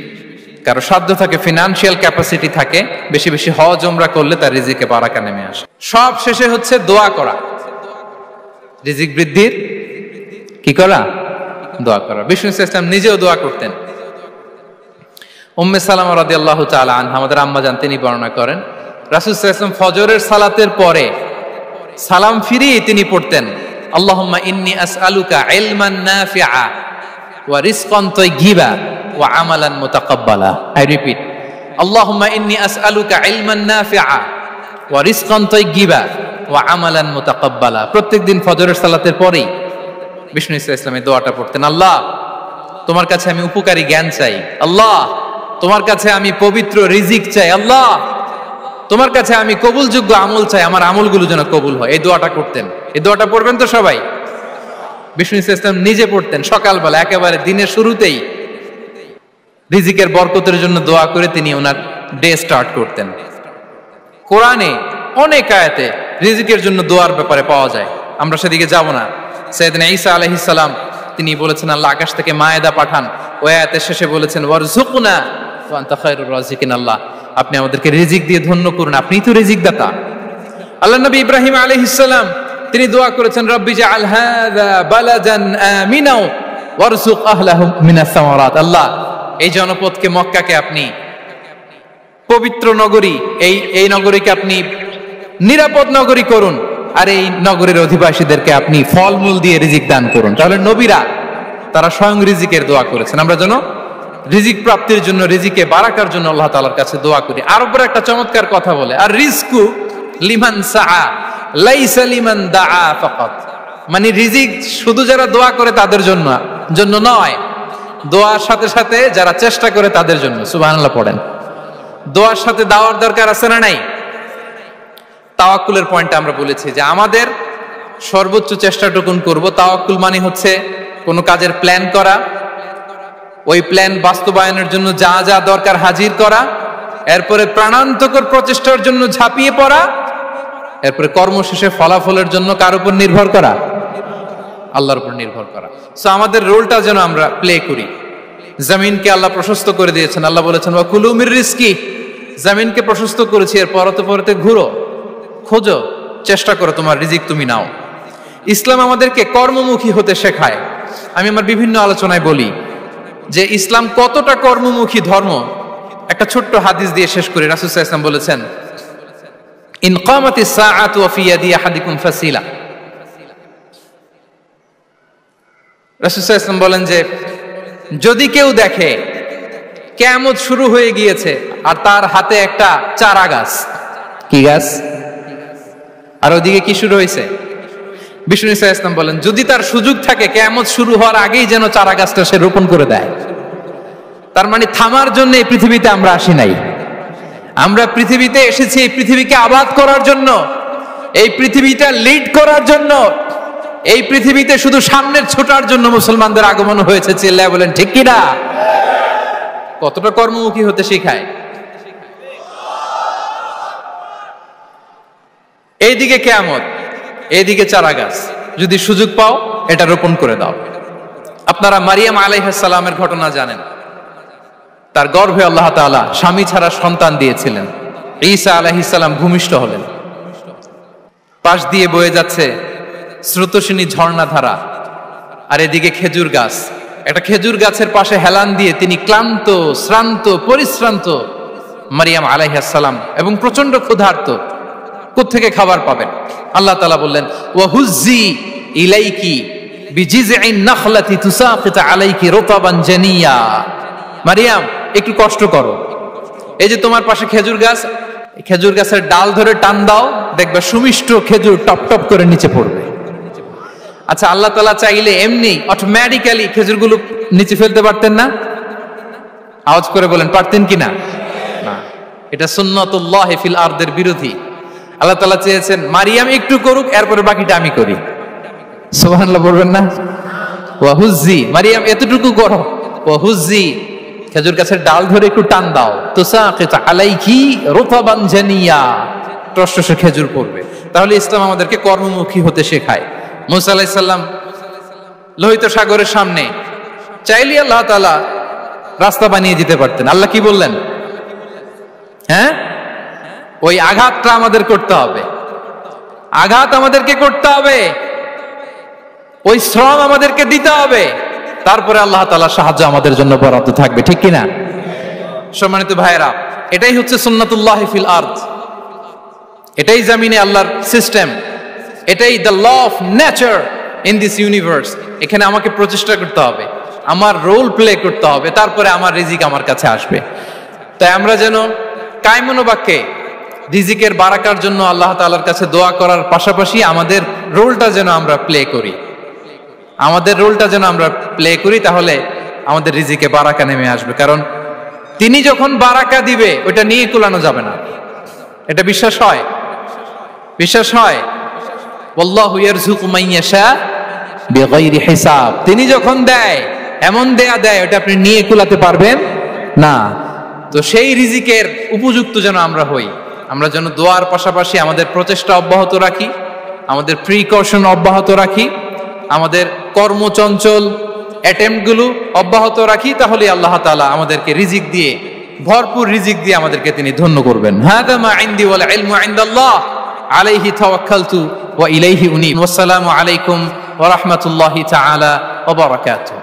কারো সাধ্য থাকে, ফিনান্সিয়াল ক্যাপাসিটি থাকে, বেশি বেশি হজ উমরা করলে তার রিজিকে বারাকা নেমে আসে। সব শেষে হচ্ছে দোয়া করা, রিজিক বৃদ্ধির কি করা? দোয়া করা। বিষ্ণু ইসলাম নিজেও দোয়া করতেন। উম্মে সালামা রাদিয়াল্লাহু তাআলা আনহা, আমাদের আম্মা জান, তিনি বর্ণনা করেন রাসূল সাল্লাল্লাহু আলাইহি ওয়াসাল্লাম ফজরের সালাতের পরে সালাম ফিরিয়ে তিনি পড়তেন আল্লাহুম্মা ইন্নী আসআলুকা ইলমান নাফিআ ওয়া রিজকান তাইয়্যিবা ওয়া আমালান মুতাকাব্বালা। আই রিপিট, আল্লাহুম্মা ইন্নী আসআলুকা ইলমান নাফিআ ওয়া রিজকান তাইয়্যিবা ওয়া আমালান মুতাকাব্বালা। প্রত্যেকদিন ফজরের সালাতের পরেই বিষ্ণু ইসলাম এই দোয়াটা পড়তেন। আল্লাহ, তোমার কাছে আমি উপকারী জ্ঞান চাই। আল্লাহ, তোমার কাছে আমি পবিত্র রিজিক চাই। আল্লাহ, তোমার কাছে আমি কবুলযোগ্য আমল চাই, আমার আমলগুলো যেন কবুল হয়। এই দোয়াটা করতেন। এই দোয়াটা পড়বেন তো সবাই। বিষ্ণু ইসলাম নিজে পড়তেন সকালবেলা, একেবারে দিনের শুরুতেই রিজিকের বরকতের জন্য দোয়া করে তিনি ওনার ডে স্টার্ট করতেন। কোরআনে অনেক আয়াতে রিজিকের জন্য দোয়ার ব্যাপারে পাওয়া যায়, আমরা সেদিকে যাব না। সাইয়েদনা ঈসা আলাইহিস সালাম তিনি বলেছেন আল্লাহ আকাশ থেকে মায়েদা পাঠান, ওই আয়াতের শেষে বলেছেন ওয়ারযুকনা ওয়া আনতা খায়রুর রাযিকিন, আল্লাহ আপনি আমাদেরকে রিজিক দিয়ে ধন্য করুন, আপনিই তো রিজিক দাতা। আল্লাহ নবী ইব্রাহিম আলাইহিস সালাম তিনি দোয়া করেছেন রব্বি জাআল হাযা বালাদান আমিনা ওয়ারযুক আহলাহু মিনাস সামারাত, আল্লাহ এই জনপদকে মক্কাকে আপনি পবিত্র নগরী, এই নগরীকে আপনি নিরাপদ নগরী করুন, আর এই নগরীর অধিবাসীদেরকে আপনি ফলমূল দিয়ে রিজিক দান করুন। তাহলে নবীরা তারা স্বয়ং রিজিকের দোয়া করেছেন। আমরা যেন রিজিক প্রাপ্তির জন্য, রিজিকে বারাকার জন্য আল্লাহ তাআলার কাছে দোয়া করি। আরবরা একটা চমৎকার কথা বলে, আর রিজকু লিমান সাআ লাইসা লিমান দাআ ফাকাত, মানে রিজিক শুধু যারা দোয়া করে তাদের জন্য নয়, দোয়ার সাথে সাথে যারা চেষ্টা করে তাদের জন্য। সুবহানাল্লাহ পড়েন। দোয়ার সাথে দাওয়ার দরকার আছে না নাই? তাওয়াক্কুলের পয়েন্টটা আমরা বলেছি যে আমাদের সর্বোচ্চ চেষ্টাটুকুন করব। তাওয়াক্কুল মানে হচ্ছে কোনো কাজের প্ল্যান করা, ওই প্ল্যান বাস্তবায়নের জন্য যা যা দরকার হাজির করা, এরপরে প্রাণান্তকর প্রচেষ্টার জন্য ঝাঁপিয়ে পড়া, এরপরে কর্মশেষে ফলাফলের জন্য কার উপর নির্ভর করা? আল্লাহর উপর নির্ভর করা। সো আমাদের রোলটা যেন আমরা প্লে করি। জমিনকে আল্লাহ প্রশস্ত করে দিয়েছেন, আল্লাহ বলেছেন ওয়া কুলু মির রিজকি, জমিনকে প্রশস্ত করেছি, এর পরতে পরতে ঘুরো, খোঁজো, চেষ্টা করো, তোমার রিজিক তুমি নাও। ইসলাম আমাদেরকে কর্মমুখী হতে শেখায়। আমি আমার বিভিন্ন আলোচনায় বলি যে ইসলাম কতটা কর্মমুখী ধর্ম। একটা ছোট্ট হাদিস দিয়ে শেষ করি। রাসূল সাল্লাল্লাহু আলাইহি ওয়াসাল্লাম বলেছেন ইন কামাতিস সাআতু ওয়া ফি ইয়াদি আহাদিকুম ফাসিলা। রাসূল সাল্লাল্লাহু আলাইহি ওয়াসাল্লাম বলেন যে যদি কেউ দেখে কিয়ামত শুরু হয়ে গিয়েছে আর তার হাতে একটা চারা গাছ, কি গাছ? আর ওদিকে কি শুরু হয়েছে? বিষ্ণু সাল্লাল্লাহু আলাইহি ওয়াসাল্লাম বলেন যদি তার সুযোগ থাকে কিয়ামত শুরু হওয়ার আগেই যেন চারা গাছটা সে রোপণ করে দেয়। তার মানে থামার জন্য এই পৃথিবীতে আমরা আসি নাই। আমরা পৃথিবীতে এসেছি এই পৃথিবীকে আবাদ করার জন্য, এই পৃথিবীটা লিড করার জন্য, এই পৃথিবীতে শুধু সামনের ছোটার জন্য মুসলমানদের আগমন হয়েছে। চিল্লায় বলেন ঠিক কিনা? কতটা কর্মমুখী হতে শেখায়। এইদিকে কিয়ামত, এইদিকে চারা গাছ, যদি সুযোগ পাও এটা রোপণ করে দাও। আপনারা মারিয়াম আলাইহিস সালামের ঘটনা জানেন। তার গর্ভে আল্লাহ তাআলা স্বামী ছাড়া সন্তান দিয়েছিলেন। ঈসা আলাইহিস সালাম ভূমিষ্ঠ হলেন। পাশ দিয়ে বয়ে যাচ্ছে স্রোতস্বিনী ঝর্ণাধারা, আর এদিকে খেজুর গাছ। একটা খেজুর গাছের পাশে হেলান দিয়ে তিনি ক্লান্ত, শ্রান্ত, পরিশ্রান্ত মারিয়াম আলাইহিস সালাম, এবং প্রচন্ড ক্ষুধার্ত। কোত্থেকে খাবার পাবেন? আল্লাহ তাআলা বললেন ওয়াহুজ্জি ইলাইকি বিজিযইন নাখলাতি তুসাকিত আলাইকি রুতাবান জানিয়া। মারিয়াম একটু কষ্ট করো, এই যে তোমার পাশে খেজুর গাছ, খেজুর গাছের ডাল ধরে টান দাও, দেখবে সুমিষ্ট খেজুর টপ টপ করে নিচে পড়বে। আচ্ছা, আল্লাহ তাআলা চাইলে এমনি অটোমেটিক্যালি খেজুরগুলো নিচে ফেলতে পারতেন না? আওয়াজ করে বলেন পারতেন কিনা? না, এটা সুন্নাতুল্লাহ ফিল আরদের বিরোধী। আল্লাহ তাআলা চেয়েছেন মারিয়াম একটু করুক, এরপরে বাকিটা আমি করি। সুবহানাল্লাহ বলবেন না? ওয়াহুজ্জি, মারিয়াম এতটুকু করো, ওয়াহুজ্জি খেজুর গাছের ডাল ধরে একটু টান দাও, তুসাকিত আলাইকি রুতাবান জানিয়া, টসটসে খেজুর পড়বে। তাহলে ইসলাম আমাদেরকে কর্মমুখী হতে শেখায়। মুসা আলাইহিস সালাম লোহিত সাগরের সামনে চাইলে আল্লাহ তাআলা রাস্তা বানিয়ে দিতে পারতেন। আল্লাহ কি বললেন? হ্যাঁ, ওই আঘাতটা আমাদের করতে হবে, আঘাত আমাদেরকে করতে হবে, ওই শ্রম আমাদেরকে দিতে হবে, তারপরে আল্লাহ তাআলার সাহায্য আমাদের জন্য বরাদ্দ থাকবে। ঠিক কিনা? সম্মানিত ভাইয়েরা, এটাই হচ্ছে সুন্নাতুল্লাহ ফিল আরদ, এটাই জমিনে আল্লাহর সিস্টেম, এটাই the law of nature in this universe. এখানে আমাকে প্রচেষ্টা করতে হবে, আমার রোল প্লে করতে হবে, তারপরে আমার রিজিক আমার কাছে আসবে। তাই আমরা যেন কায়মনোবাক্যে রিজিকের বারাকার জন্য আল্লাহ তাআলার কাছে দোয়া করার পাশাপাশি আমাদের রোলটা যেন আমরা প্লে করি, আমাদের রোলটা যেন আমরা প্লে করি, তাহলে আমাদের রিজিকে বারাকা নেমে আসবে। কারণ তিনি যখন বারাকা দিবে ওটা নিয়ে কুলানো যাবে না। এটা বিশ্বাস হয়? বিশ্বাস হয়? ওয়াল্লাহু ইয়ারযুকু মান ইয়াশা বিগাইরি হিসাব। তিনি যখন দেয় এমন দেয় ওটা আপনি নিয়ে কুলাতে পারবেন না। তো সেই রিজিকের উপযুক্ত যেন আমরা হই, আমরা যেন দোয়ার পাশাপাশি আমাদের প্রচেষ্টা অব্যাহত রাখি, আমাদের প্রিকশন অব্যাহত রাখি, আমাদের কর্মচঞ্চল অ্যাটেম্প্ট গুলো অব্যাহত রাখি, তাহলে আল্লাহ তাআলা আমাদেরকে রিজিক দিয়ে, ভরপুর রিজিক দিয়ে আমাদেরকে তিনি ধন্য করবেন। হাদা মা ইনদি ওয়াল ইলমু ইনদাল্লাহ আলাইহি তাওয়াক্কালতু ওয়া ইলাইহি উনীব। ওয়াসসালামু আলাইকুম ওয়া রাহমাতুল্লাহি তাআলা ওয়া বারাকাতুহু।